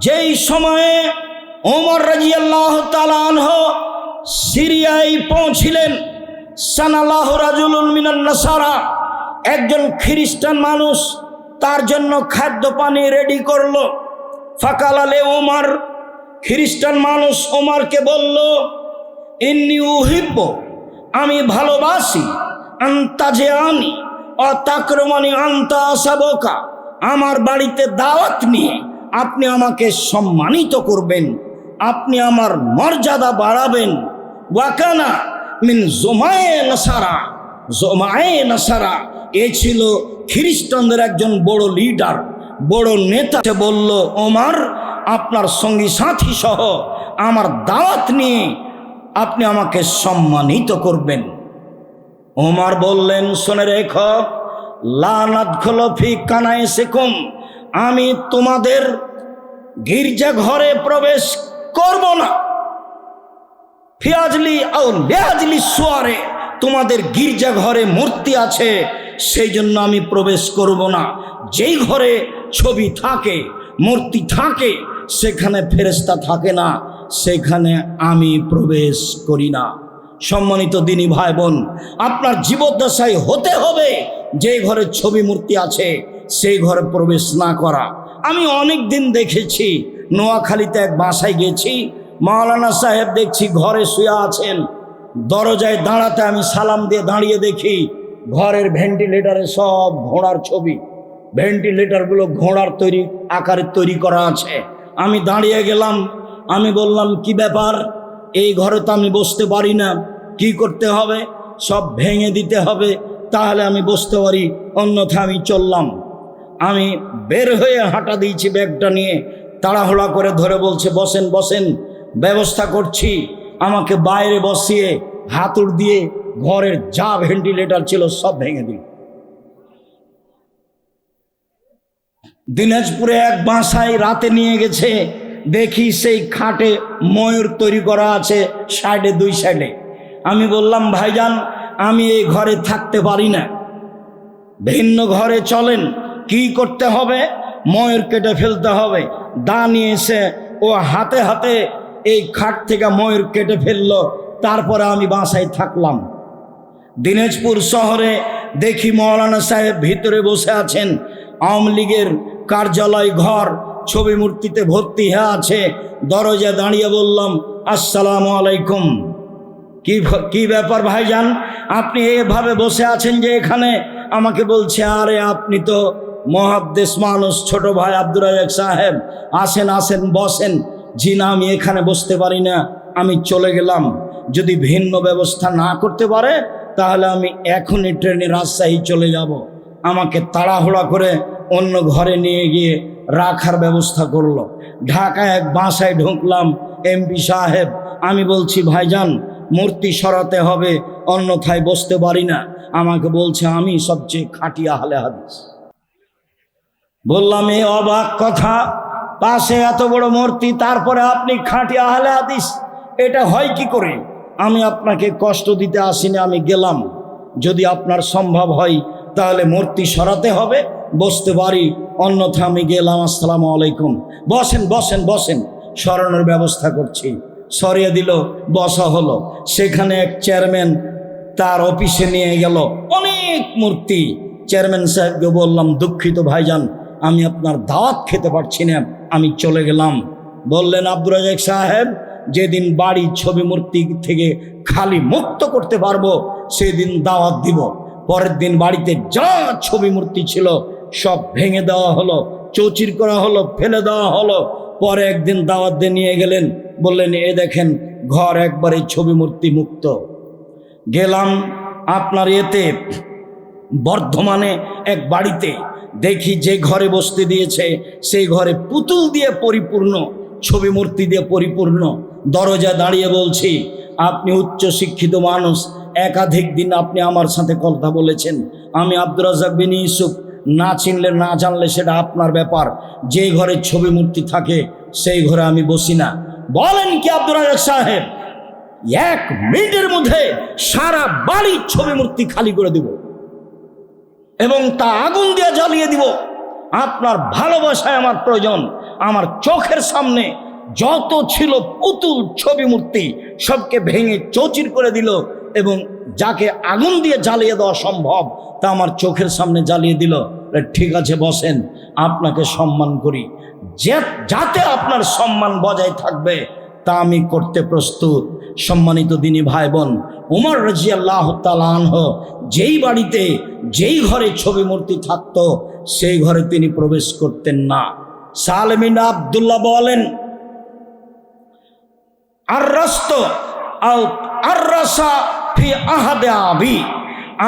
যেই সময়ে উমর রাদিয়াল্লাহু তাআলা আনহু সিরিয়ায় পৌঁছিলেন, সানাল্লাহু রাজুলুন মিনান নাসারা, একজন খ্রিস্টান মানুষ তার জন্য খাদ্য পানি রেডি করলো। ফাকাল আলে উমর, খ্রিস্টান মানুষ উমরকে বলল, ইন্নী উহিব্ব, আমি ভালোবাসি, আন্তাজে আনি অতাক্রমণী আন্তা আসাবকা, আমার বাড়িতে দাওয়াত নিয়ে আপনি আমাকে সম্মানিত করবেন, আপনি আমার মর্যাদা বাড়াবেন। ওয়াকানা মিন জোমায়ে নাসারা, জোমায়ে নাসারা, এ ছিল খ্রিস্টানদের একজন বড় লিডার, বড় নেতা। বলল, ওমর, আপনার সঙ্গী সাথী সহ আমার দাওয়াত নিয়ে আপনি আমাকে সম্মানিত করবেন। ওমর বললেন, শুনে রেখো, লা নাদখুলু ফি কানাইসিকুম, আমি তোমাদের গির্জা ঘরে প্রবেশ করব না। ফিয়াজলি আও লিয়াজলি সুয়ারে, তোমাদের গির্জা ঘরে মূর্তি আছে সেই জন্য আমি প্রবেশ করব না। যেই ঘরে ছবি থাকে, মূর্তি থাকে, সেখানে ফেরেশতা থাকে না, সেখানে আমি প্রবেশ করি না। সম্মানিত দিনী ভাই বোন, আপনার জীবদ্দশায় হতে হবে যে ঘরে ছবি মূর্তি আছে সেই ঘরে প্রবেশ না করা। আমি অনেক দিন দেখেছি, নোয়াখালীতে এক বাসায় গেছি, মাওলানা সাহেব দেখছি ঘরে শুয়ে আছেন, দরজায় দাঁড়াতে আমি সালাম দিয়ে দাঁড়িয়ে দেখি ঘরের ভেন্টিলেটারে সব ঘোড়ার ছবি, ভেন্টিলেটারগুলো ঘোড়ার তৈরি আকারে তৈরি করা আছে। আমি দাঁড়িয়ে গেলাম, আমি বললাম, কি ব্যাপার, এই ঘরে তো আমি বসতে পারি না, কি করতে হবে? সব ভেঙে দিতে হবে, তাহলে আমি বসতে পারি, অন্যথা আমি চললাম। আমি বের হয়ে হাঁটা দিয়েছি ব্যাগটা নিয়ে, তাড়াহুড়া করে ধরে বলছে, বসেন বসেন, ব্যবস্থা করছি। আমাকে বাইরে বসিয়ে হাতুড় দিয়ে ঘরের যা ভেন্টিলেটার ছিল সব ভেঙে দিল। দিনাজপুরে এক বাসায় রাতে নিয়ে গেছে, দেখি সেই খাটে ময়ূর তৈরি করা আছে সাইডে, দুই সাইডে। আমি বললাম, ভাইজান আমি এই ঘরে থাকতে পারি না, ভিন্ন ঘরে চলেন। কি করতে হবে? ময়ূর কেটে ফেলতে হবে। দা নিয়ে এসে ও হাতে হাতে এই খাট থেকে ময়ূর কেটে ফেললো, তারপরে আমি বাসায় থাকলাম। দিনাজপুর শহরে দেখি মৌলানা সাহেব ভিতরে বসে আছেন, আওয়ামী লীগের কার্যালয় ঘর ছবি মূর্তিতে ভর্তি হয়ে আছে। দরজা দাঁড়িয়ে বললাম, আসসালামু আলাইকুম। কি ব্যাপার ভাইজান, আপনি এভাবে বসে আছেন যে এখানে? আমাকে বলছে, আরে আপনি তো মহাদ্দেশ মানুষ, ছোট ভাই আব্দুর রাজ্জাক সাহেব, আসেন আসেন বসেন। জি না, আমি এখানে বসতে পারি না, আমি চলে গেলাম। যদি ভিন্ন ব্যবস্থা না করতে পারে তাহলে আমি এখনই ট্রেনে রাজশাহী চলে যাব। আমাকে তাড়াহুড়া করে অন্য ঘরে নিয়ে গিয়ে রাখার ব্যবস্থা করলো। ঢাকায় এক বাসায় ঢুকলাম, এমপি সাহেব। আমি বলছি, ভাইজান মূর্তি সরাতে হবে, অন্যথায় বসতে পারি না। আমাকে বলছে, আমি সবচেয়ে খাঁটি আহলে হাদিস। বললাম, এই অবাক কথা, পাশে এত বড় মূর্তি, তারপরে আপনি খাঁটি আহলে হাদিস, এটা হয় কি করে? আমি আপনাকে কষ্ট দিতে আসিনি, আমি গেলাম। যদি আপনার সম্ভব হয় তাহলে মূর্তি সরাতে হবে, বসতে পারি, অন্যথা আমি গেলাম। আসসালামু আলাইকুম। বসেন বসেন বসেন, সরানোর ব্যবস্থা করছি। সরিয়ে দিল, বসা হলো। সেখানে এক চেয়ারম্যান তার অফিসে নিয়ে গেল অনেক মূর্তি। চেয়ারম্যান সাহেবকে বললাম, দুঃখিত ভাইজান, আমি আপনার দাওয়াত খেতে পারছি না, আমি চলে গেলাম। বললেন, আব্দুর রাজ্জাক সাহেব, যেদিন বাড়ি ছবি মূর্তি থেকে খালি মুক্ত করতে পারবো সেদিন দাওয়াত দিব। পরের দিন বাড়িতে যা ছবি মূর্তি ছিল সব ভেঙে দেওয়া হলো, চৌচির করা হলো, ফেলে দেওয়া হলো। পরে একদিন দাওয়াত দিয়ে নিয়ে গেলেন, বললেন, এ দেখেন ঘর একবারে ছবি মূর্তি মুক্ত। গেলাম আপনার এতে বর্ধমানে এক বাড়িতে, দেখি যে ঘরে বসতে দিয়েছে সেই ঘরে পুতুল দিয়ে পরিপূর্ণ, ছবি মূর্তি দিয়ে পরিপূর্ণ। দরজা দাঁড়িয়ে বলছি, আপনি উচ্চ শিক্ষিত মানুষ, একাধিক দিন আপনি আমার সাথে কথা বলেছেন, আমি আব্দুর রাজ্জাক বিন ইউসুফ, না চিনলে না জানলে সেটা আপনার ব্যাপার। যে ঘরে ছবি মূর্তি থাকে সেই ঘরে আমি বসি না। বলেন কি আব্দুর রাজ্জাক সাহেব, 1 মিনিটের মধ্যে সারা বাড়ির ছবি মূর্তি খালি করে দিব এবং তা আগুন দিয়ে জ্বালিয়ে দিব। আপনার ভালোবাসায় আমার প্রয়োজন। আমার চোখের সামনে যত ছিল পুতুল ছবি মূর্তি সবকে ভেঙে চৌচির করে দিল এবং যাকে আগুন দিয়ে জ্বালিয়ে দেওয়া সম্ভব তা আমার চোখের সামনে জ্বালিয়ে দিল। ঠিক আছে বসেন, আপনাকে সম্মান করি, যাতে আপনার সম্মান বজায় থাকবে তা আমি করতে প্রস্তুত। সম্মানিত দিনী ভাই বোন, উমর রাদিয়াল্লাহু তাআলা আনহু যেই বাড়িতে যেই ঘরে ছবি মূর্তি থাকতো সেই ঘরে তিনি প্রবেশ করতেন না। সালেম বিন আব্দুল্লাহ বলেন,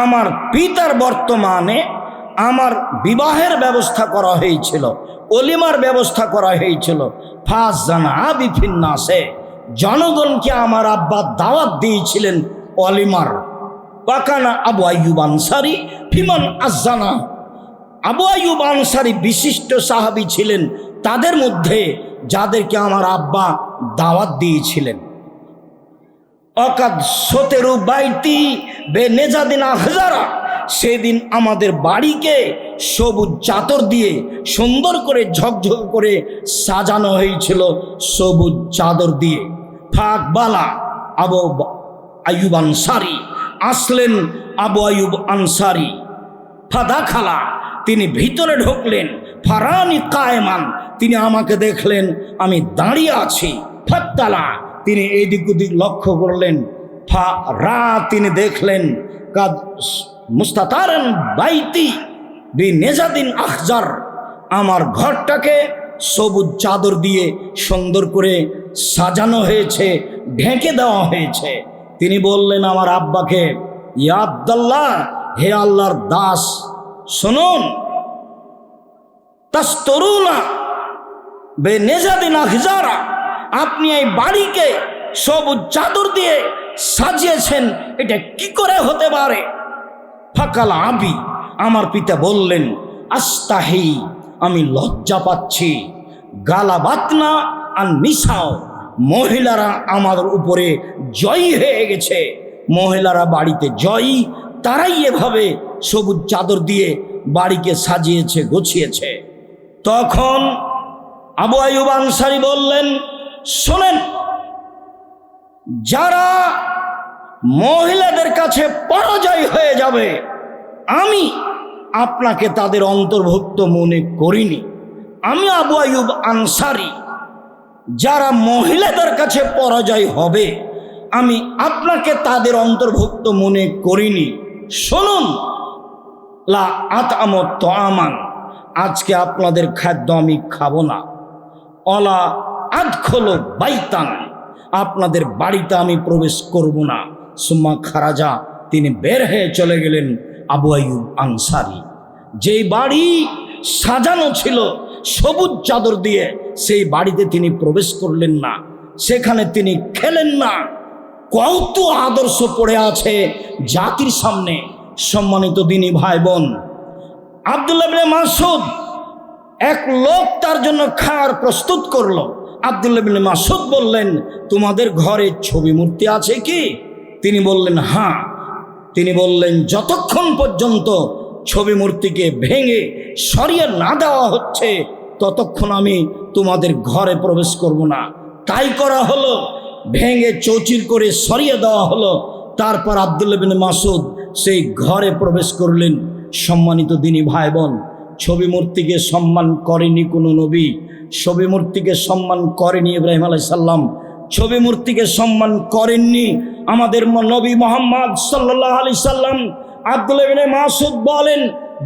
আমার পিতার বর্তমানে আমার বিবাহের ব্যবস্থা করা হয়েছিল, অলিমার ব্যবস্থা করা হয়েছিল। জনগণকে আমার আব্বা দাওয়াত দিয়েছিলেন অলিমার। ওয়াকানা আবু আইয়ুব আনসারী ফিমান আযানা। আবু আইয়ুব আনসারী বিশিষ্ট সাহাবী ছিলেন তাদের মধ্যে যাদেরকে আমার আব্বা দাওয়াত দিয়েছিলেন। অকাদ সতেরু বাইতি বে নেজাদিন আহজারা, সেদিন আমাদের বাড়িকে সবুজ চাদর দিয়ে সুন্দর করে ঝকঝক করে সাজানো হয়েছিল সবুজ চাদর দিয়ে। ফাকবালা আবু আইয়ুব আনসারী, আসলেন আবু আইয়ুব আনসারী। ফাদা খালা, তিনি ভিতরে ঢুকলেন। ফারানি কায়মান, তিনি আমাকে দেখলেন আমি দাঁড়িয়ে আছি। ফাত্তালা, তিনি এদিক ওদিক লক্ষ্য করলেন। ফা রা, তিনি দেখলেন কাদ মুস্তাতারান বাইতি বি নেজাদিন আখজার, আমার ঘরটাকে সবুজ চাদর দিয়ে সুন্দর করে সাজানো হয়েছে, ঢেকে দেওয়া হয়েছে। তিনি বললেন আমার আব্বাকে, ইয়া আব্দুল্লাহ, হে আল্লাহর দাস, শুনুন, তাস্তরুনা বে নেজাদিন আখজারা, আপনি এই বাড়িকে সবুজ চাদর দিয়ে সাজিয়েছেন, এটা কি করে হতে পারে? ফাকাল আবি, আমার পিতা বললেন, আস্তাহি, আমি লজ্জা পাচ্ছি। গালাবাতনা আর নিসাও, মহিলারা আমার উপরে জয়ী হয়ে গেছে। মহিলারা বাড়িতে জয়ী, তারাই এভাবে সবুজ চাদর দিয়ে বাড়িকে সাজিয়েছে, গুছিয়েছে। তখন আবু আইয়ুব আনসারী বললেন, শোনেন, যারা মহিলাদের কাছে পরাজয় হয়ে যাবে, আমি আপনাকে তাদের অন্তর্ভুক্ত মনে করিনি। আমি আবু আইয়ুব আনসারী, যারা মহিলাদের কাছে পরাজয় হবে, আমি আপনাকে তাদের অন্তর্ভুক্ত মনে করিনি। শুনুন, লা আতআমু তাআমান, আজকে আপনাদের খাদ্য আমি খাবো না। অলা আদখুলু বাইতান, আপনাদের বাড়িতে আমি প্রবেশ করব না। সুম্মা খারাজা, তিনি বের হয়ে চলে গেলেন। আবু আইয়ুব আনসারী, যেই বাড়ি সাজানো ছিল সবুজ চাদর দিয়ে, সেই বাড়িতে তিনি প্রবেশ করলেন না, সেখানে তিনি খেলেন না। কত আদর্শ পড়ে আছে জাতির সামনে। সম্মানিত দিনী ভাই বোন, আব্দুল্লাহ ইবনে মাসউদ, এক লোক তার জন্য খাবার প্রস্তুত করলো। আব্দুল্লাহ ইবনে মাসউদ বললেন, তোমাদের ঘরে ছবি মূর্তি আছে কি? তিনি বললেন, হ্যাঁ। তিনি বললেন, যতক্ষণ পর্যন্ত ছবি মূর্তিকে ভেঙে সরিয়ে না দেওয়া হচ্ছে, ততক্ষণ আমি তোমাদের ঘরে প্রবেশ করব না। তাই করা হলো, ভেঙে চৌচির করে সরিয়ে দেওয়া হলো। তারপর আব্দুল্লাহ ইবনে মাসউদ সেই ঘরে প্রবেশ করলেন। সম্মানিত দিনী ভাই বোন, ছবি মূর্তিকে সম্মান করেনি কোনো নবী, ছবি মূর্তিকে সম্মান করেনি ইব্রাহিম আলাইহিস সালাম, ছবি মূর্তিকে সম্মান করেননি আমাদের নবী মুহাম্মদ সাল্লাল্লাহু আলাইহি সাল্লাম। আব্দুল্লাহ ইবনে মাসউদ বলেন,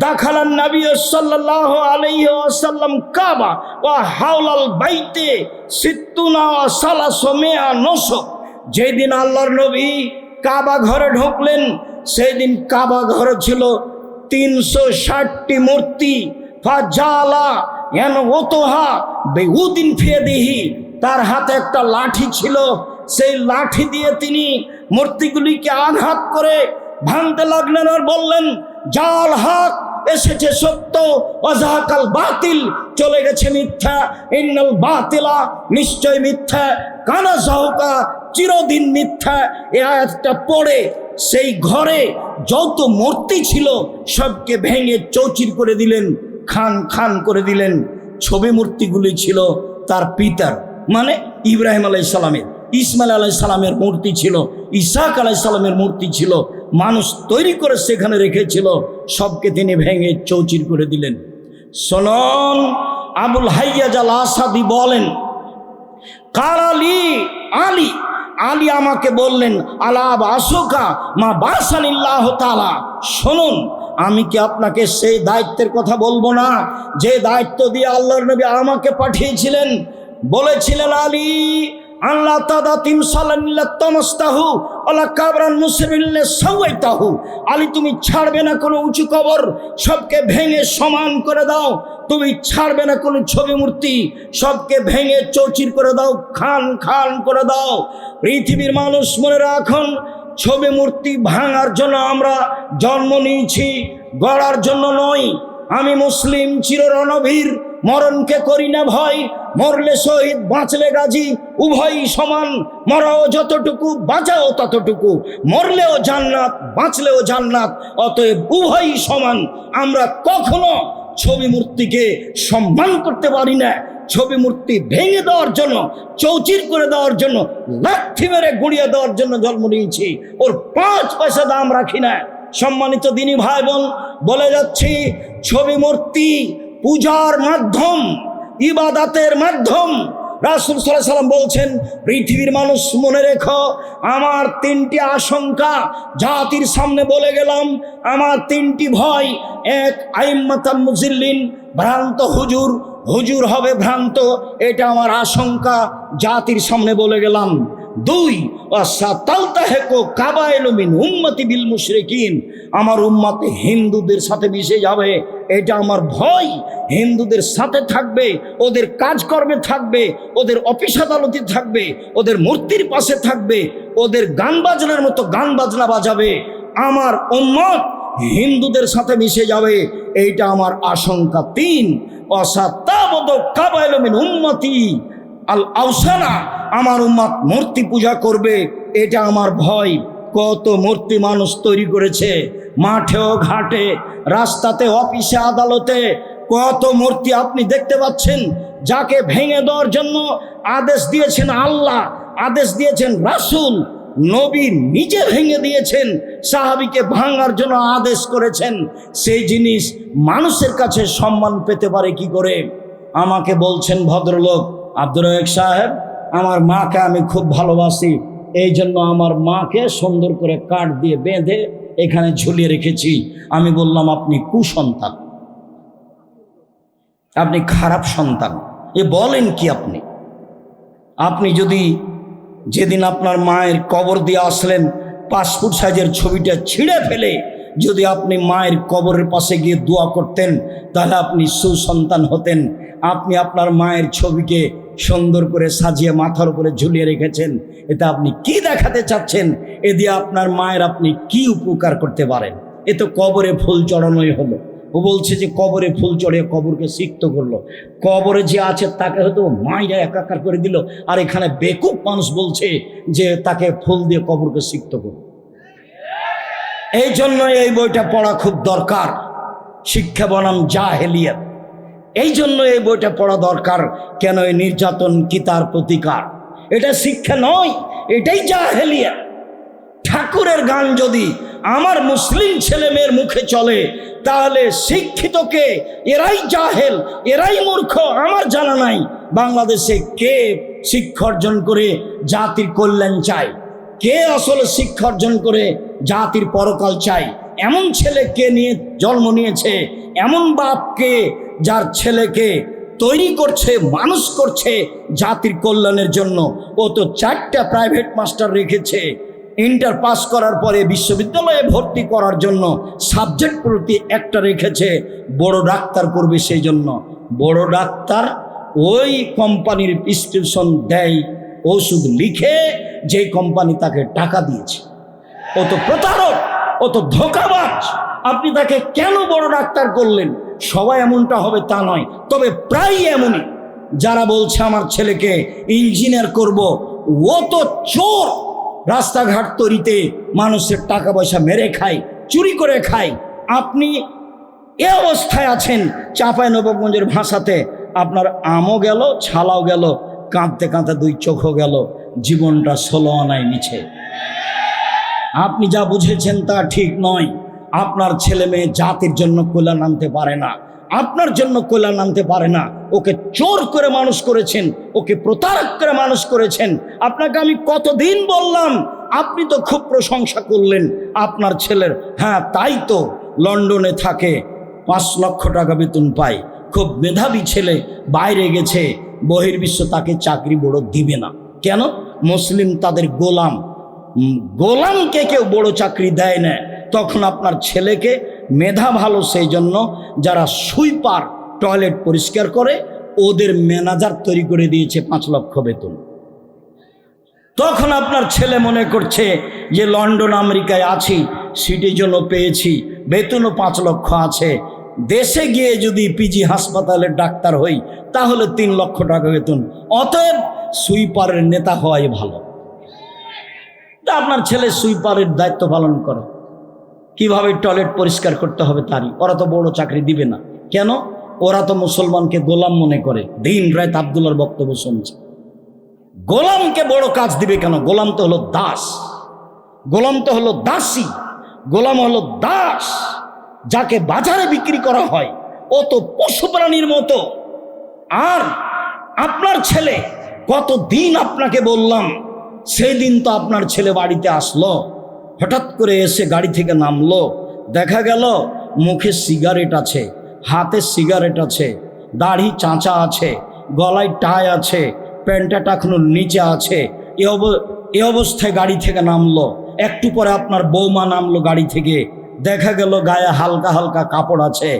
দাখালান নবী সাল্লাল্লাহু আলাইহি ওয়াসাল্লাম কাবা ওয়া হাওলাল বাইতে সিত্তুনা ওয়া সালাসুমিয়া নসব, যেদিন আল্লাহর নবী কাবা ঘরে ঢুকলেন, সেই দিন কাবা ঘরে ছিল 360টি মূর্তি। ফাজালা ইয়ান ওতোহা বেউদিন ফিয়াদিহি, তার হাতে একটা লাঠি ছিল, সেই লাঠি দিয়ে তিনি মূর্তিগুলিকে আঘাত করে ভাঙতে লাগলেন আর বললেন, জাল হক, এসেছে সত্য, ওয়াজাহাকাল বাতিল, চলে গেছে মিথ্যা, ইন্নাল বাতিলা, নিশ্চয় মিথ্যা, কানা জাহুকা, চিরদিন মিথ্যা। এই আয়াতটা পড়ে সেই ঘরে যত মূর্তি ছিল সবকে ভেঙে চৌচির করে দিলেন, খান খান করে দিলেন। ছবি মূর্তিগুলি ছিল তার পিতার, মানে ইব্রাহিম আলাইহিস সালামের, ইসমাইল আলাইহিস সালামের মূর্তি ছিল, ইসাক আলাইহিস সালামের মূর্তি ছিল, মানুষ তৈরি করে সেখানে রেখেছিল, সবকে তিনি ভেঙে চৌচির করে দিলেন। শোনন, আবুল হাইয়াজ আল আসাদি বলেন, কারালি আলী, আলী আমাকে বললেন, আলা বাসুকা মা বাসানিল্লাহ তাআলা, শুনুন, আমি কি আপনাকে সেই দায়িত্বের কথা বলবো না যে দায়িত্ব দিয়ে আল্লাহর নবী আমাকে পাঠিয়েছিলেন? বলেছিলেন, আলী আল্লাহ তাদা তিমসালানিল্লাহ তমস্তাহু আলা কাবরান মুসলিমিল্লাহ সাওয়াইতাহু, আলী তুমি ছাড়বে না কোনো উঁচু কবর, সবকে ভেঙে সমান করে দাও। তুমি ছাড়বে না কোনো ছবি মূর্তি, সবকে ভেঙে চৌচির করে দাও, খান খান করে দাও। পৃথিবীর মানুষ মনে রাখুন, ছবি মূর্তি ভাঙার জন্য আমরা জন্ম নিয়েছি, গড়ার জন্য নয়। আমি মুসলিম চিররণবীর, মরণকে করি না ভয়। মরলে শহীদ, বাঁচলে গাজী, উভয়ই সমান। মরাও যতটুকু, বাঁচাও ততটুকু। মরলেও জান্নাত, বাঁচলেও জান্নাত, অতএব উভয়ই সমান। আমরা কখনো ছবি মূর্তিকে সম্মান করতে পারি না। ছবি মূর্তি ভেঙে দেওয়ার জন্য, চৌচির করে দেওয়ার জন্য, লাথি মেরে গুড়িয়ে দেওয়ার জন্য জন্ম নিয়েছি। ওর 5 পয়সা দাম রাখি না। সম্মানিত দিনী ভাই বোন, বলে যাচ্ছি, ছবি মূর্তি পূজার মাধ্যম, ইবাদাতের মাধ্যম। রাসূল সাল্লাল্লাহু আলাইহি ওয়াসাল্লাম বলছেন, পৃথিবীর মানুষ মনে রেখো, আমার 3টি আশঙ্কা জাতির সামনে বলে গেলাম। আমার 3টি ভয়। 1, আইম্মাতাল মুজিল্লিন, ভ্রান্ত হুজুর, হুজুর হবে ভ্রান্ত, এটা আমার আশঙ্কা, জাতির সামনে বলে গেলাম। 2, ওয়াসাতালতাহিকু কাবাইলু মিন উম্মতি বিল মুশরিকিন, আমার উম্মতে হিন্দুদের সাথে মিশে যাবে, এটা আমার ভয়। হিন্দুদের সাথে থাকবে, ওদের কাজকর্মে থাকবে, ওদের অফিস আদালতে থাকবে, ওদের মূর্তির পাশে থাকবে, ওদের গান বাজনার মতো গান বাজনা বাজাবে। আমার উম্মত হিন্দুদের সাথে মিশে যাবে, এইটা আমার আশঙ্কা। 3, ওয়াসাতাবদু কাবাইলু মিন উম্মতি আল আওসানা, আমার উম্মত মূর্তি পূজা করবে, এটা আমার ভয়। কত মূর্তি মানুষ তৈরি করেছে, মাঠেও ঘাটে, রাস্তাতে, অফিসে আদালতে, কত মূর্তি আপনি দেখতে পাচ্ছেন। যাকে ভেঙে দেওয়ার জন্য আদেশ দিয়েছেন আল্লাহ, আদেশ দিয়েছেন রাসূল, নবী নিজে ভেঙে দিয়েছেন, সাহাবীকে ভাঙার জন্য আদেশ করেছেন, সেই জিনিস মানুষের কাছে সম্মান পেতে পারে কি করে? আমাকে বলছেন ভদ্রলোক, আব্দুর রহিক সাহেব, আমার মাকে আমি খুব ভালোবাসি, এই জন্য আমার মাকে সুন্দর করে কাঠ দিয়ে বেঁধে এখানে ঝুলিয়ে রেখেছি। আমি বললাম, আপনি কুসন্তান, আপনি খারাপ সন্তান, এ বলেন কি আপনি? আপনি যদি যেদিন আপনার মায়ের কবর দিয়ে আসলেন, পাসপোর্ট সাইজের ছবিটা ছিঁড়ে ফেলে যদি আপনি মায়ের কবরের পাশে গিয়ে দোয়া করতেন, তাহলে আপনি সুসন্তান হতেন। আপনি আপনার মায়ের ছবিকে সুন্দর করে সাজিয়ে মাথার উপরে ঝুলিয়ে রেখেছেন, এটা আপনি কি দেখাতে চাচ্ছেন? এ দিয়ে আপনার মায়ের আপনি কি উপকার করতে পারেন? এ তো কবরে ফুল চড়ানোই হলো। ও বলছে যে কবরে ফুল চড়িয়ে কবরকে সিক্ত করলো। কবরে যে আছে তাকে হয়তো মাইরা একাকার করে দিল, আর এখানে বেকুব মানুষ বলছে যে তাকে ফুল দিয়ে কবরকে সিক্ত করল। এই জন্য এই বইটা পড়া খুব দরকার, শিক্ষা বনাম জাহেলিয়াত। এই জন্য এই বইটা পড়া দরকার। কেন? এই নির্যাতন কি তার প্রতিকার? এটা শিক্ষা নয়, এটাই জাহেলিয়াত। ঠাকুরের গান যদি আমার মুসলিম ছেলে মেয়ের মুখে চলে, তাহলে শিক্ষিতকে এরাই জাহেল, এরাই মূর্খ। আমার জানা নাই বাংলাদেশে কে শিক্ষা অর্জন করে জাতির কল্যাণ চায়, কে আসলে শিক্ষা অর্জন করে জাতির পরকাল চায়। এমন ছেলে কে নিয়ে জন্ম নিয়েছে, এমন বাপকে যার ছেলেকে তৈরি করছে, মানুষ করছে জাতির কল্যাণের জন্য। ও তো 4টা প্রাইভেট মাস্টার রেখেছে, ইন্টার পাস করার পরে বিশ্ববিদ্যালয়ে ভর্তি করার জন্য সাবজেক্ট প্রতি একটা রেখেছে, বড় ডাক্তার করবে। সেই জন্য বড় ডাক্তার ওই কোম্পানির প্রেসক্রিপশন দেয়, ওষুধ লিখে, যে কোম্পানি তাকে টাকা দিয়েছে। ও তো প্রতারক, ও তো ধোঁকাবাজ। আপনি তাকে কেন বড় ডাক্তার করলেন? সবাই এমনটা হবে তা নয়, তবে প্রায় এমনই। যারা বলছে আমার ছেলেকে ইঞ্জিনিয়ার করব, ও তো চোর। রাস্তাঘাট তৈরিতে মানুষের টাকা পয়সা মেরে খায়, চুরি করে খায়। আপনি এ অবস্থায় আছেন, চাঁপাইনবাবগঞ্জের ভাষাতে আপনার আমও গেল, ছালাও গেল, কাঁদতে কাঁদতে 2 চোখও গেল, জীবনটা 16 আনায় মিছে। আপনি যা বুঝেছেন তা ঠিক নয়। আপনার ছেলে মেয়ে জাতির জন্য কল্যাণ আনতে পারে না, আপনার জন্য কল্যাণ আনতে পারে না। ওকে চোর করে মানুষ করেছেন, ওকে প্রতারক করে মানুষ করেছেন। আপনাকে আমি কতদিন বললাম, আপনি তো খুব প্রশংসা করলেন আপনার ছেলের। হ্যাঁ তাই তো, লন্ডনে থাকে, 5 লক্ষ টাকা বেতন পায়, খুব মেধাবী ছেলে, বাইরে গেছে, বহির্বিশ্ব তাকে চাকরি বড় দিবে না। কেন? মুসলিম তাদের গোলাম, গোলামকে কেউ বড় চাকরি দেয় না। তখন আপনার ছেলেকে মেধা ভালো, সেই জন্য যারা সুইপার, টয়লেট পরিষ্কার করে, ওদের ম্যানেজার তৈরি করে দিয়েছে 5 লক্ষ বেতন। তখন আপনার ছেলে মনে করছে যে লন্ডন আমেরিকায় আছি, সিটির জন্য পেয়েছি, বেতনও 5 লক্ষ আছে, দেশে গিয়ে যদি পিজি হাসপাতালের ডাক্তার হই তাহলে 3 লক্ষ টাকা বেতন, অতএব সুইপারের নেতা হওয়াই ভালো। তা আপনার ছেলে সুইপারের দায়িত্ব পালন করে, কিভাবে টয়লেট পরিষ্কার করতে হবে তারই। ওরা তো বড় চাকরি দিবে না, কেন? ওরা তো মুসলমানকে গোলাম মনে করে, দিন রাত আব্দুল্লাহর বক্তব্য শুনছে। গোলামকে বড় কাজ দিবে কেন? গোলাম তো হলো দাস, গোলাম তো হলো দাসী, গোলাম হলো দাস, যাকে বাজারে বিক্রি করা হয়। ও তো পশু প্রাণীর মতো। আর আপনার ছেলে, কতদিন আপনাকে বললাম, সেই দিন তো আপনার ছেলে বাড়িতে আসলো, হঠাৎ করে এসে গাড়ি থেকে নামলো, দেখা গেল মুখে সিগারেট আছে, হাতে সিগারেট আছে, দাড়ি চাঁচা আছে, গলায় টাই আছে, প্যান্টটা এখনো নিচে আছে। এ অবস্থায় গাড়ি থেকে নামলো। একটু পরে আপনার বৌমা নামলো গাড়ি থেকে, দেখা গেল গায়ে হালকা হালকা কাপড় আছে।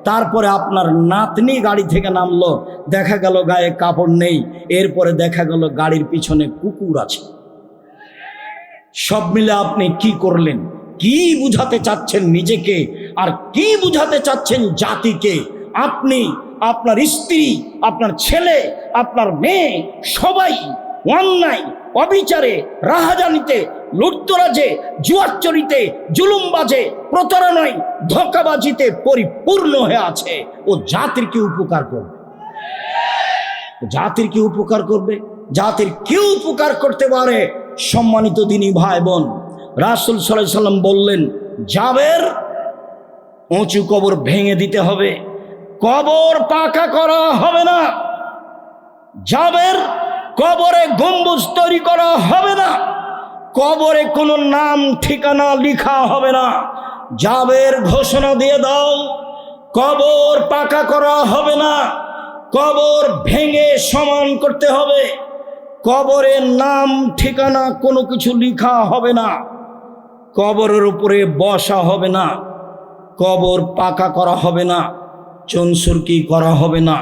তারপরে আপনার নাতনি গাড়ি থেকে নামলো, দেখা গেল গায়ে কাপড় নেই। এরপরে দেখা গেল গাড়ির পিছনে কুকুর আছে। সব মিলে আপনি কি করলেন? কি বুঝাতে চাচ্ছেন নিজেকে, আর কি বুঝাতে চাচ্ছেন জাতিকে? আপনি, আপনার স্ত্রী, আপনার ছেলে, আপনার মেয়ে, সবাই অন্যায়, অবিচারে, রাহাজানিতে, লুটতরাজে, জুয়াচরিতে, জুলুমবাজে, প্রতারণায়, ধোঁকাবাজিতে পরিপূর্ণ হয়ে আছে। ও জাতির কি উপকার করবে? জাতির কি উপকার করবে? জাতির কি উপকার করতে পারে? সম্মানিত দিনী ভাই বোন, রাসূল সাল্লাল্লাহু আলাইহি সাল্লাম বললেন, জাবের উঁচু কবর ভেঙে দিতে হবে, কবর পাকা করা হবে না। জাবের কবরে গম্বুজ তৈরি করা হবে না, কবরে কোনো নাম ঠিকানা লেখা হবে না। জাবের ঘোষণা দিয়ে দাও, কবর পাকা করা হবে না, কবর ভেঙে সমান করতে হবে, কবরের নাম ঠিকানা কোনো কিছু লেখা হবে না, কবরের উপরে বসা হবে না, কবর পাকা করা হবে না, চুনসুরকি করা হবে না,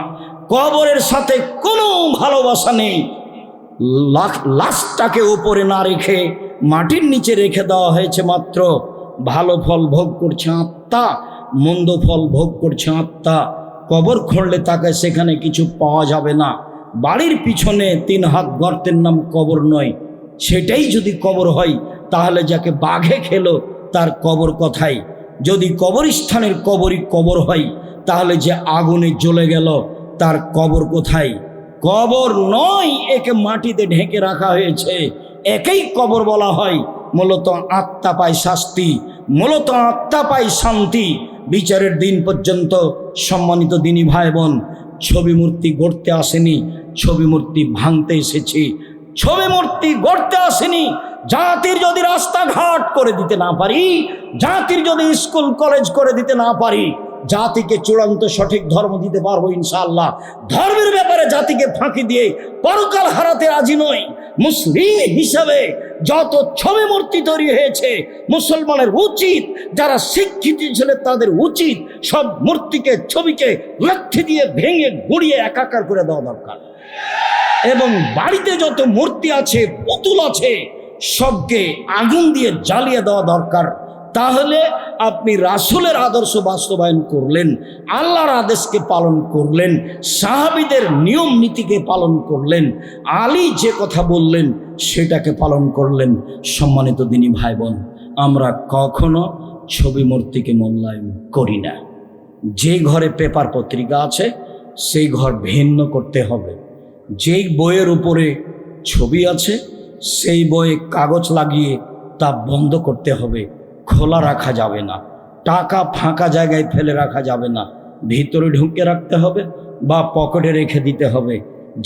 কবরের সাথে কোনো ভালোবাসা নেই। লাশটাকে উপরে না রেখে মাটির নিচে রেখে দেওয়া হয়েছে মাত্র। ভালো ফল ভোগ করছে আত্মা, মন্দ ফল ভোগ করছে আত্মা। কবর খুঁড়লে তাকে সেখানে কিছু পাওয়া যাবে না। বাড়ির পিছনে 3 হাত গর্তের নাম কবর নয়, সেটাই যদি কবর হয় তাহলে যাকে বাঘে খেলো তার কবর কোথায়? যদি কবরস্থানের কবরই কবর হয় তাহলে যে আগুনে জ্বলে গেল তার কবর কোথায়? কবর নয়, একে মাটিতে ঢেকে রাখা হয়েছে, একেই কবর বলা হয়। মূলত আত্মা পায় শাস্তি, মূলত আত্মা পায় শান্তি বিচারের দিন পর্যন্ত। সম্মানিত দিনী ভাই বোন, ছবি মূর্তি গড়তে আসেনি, ছবি মূর্তি ভাঙতে এসেছি। ছবি মূর্তি গড়তে আসেনি। জাতির যদি রাস্তাঘাট করে দিতে না পারি, জাতির যদি স্কুল কলেজ করে দিতে না পারি, জাতিকে চূড়ান্ত সঠিক ধর্ম দিতে পারবো ইনশাআল্লাহ। ধর্মের ব্যাপারে জাতিকে ফাঁকি দিয়ে পরকাল হারাতে রাজি নই। মুসলিম হিসাবে যত ছবি মূর্তি তৈরি হয়েছে, মুসলমানের উচিত, যারা শিক্ষিত ছিল তাদের উচিত সব মূর্তিকে, ছবিকে লাঠি দিয়ে ভেঙে গুঁড়িয়ে একাকার করে দেওয়া দরকার। এবং বাড়িতে যত মূর্তি আছে, পুতুল আছে, সবকে আগুন দিয়ে জ্বালিয়ে দেওয়া দরকার। তাহলে আপনি রাসূলের আদর্শ বাস্তবায়ন করলেন, আল্লাহর আদেশকে পালন করলেন, সাহাবীদের নিয়ম নীতিকে পালন করলেন, আলী যে কথা বললেন সেটাকে পালন করলেন। সম্মানিত দিনী ভাই বোন, আমরা কখনো ছবি মূর্তিকে মূল্যায়ন করি না। যে ঘরে পেপার পত্রিকা আছে সেই ঘর ভিন্ন করতে হবে। যেই বইয়ের উপরে ছবি আছে সেই বইয়ে কাগজ লাগিয়ে তা বন্ধ করতে হবে, খোলা রাখা যাবে না। টাকা ফাঁকা জায়গায় ফেলে রাখা যাবে না, ভিতরে ঢুকে রাখতে হবে বা পকেটে রেখে দিতে হবে।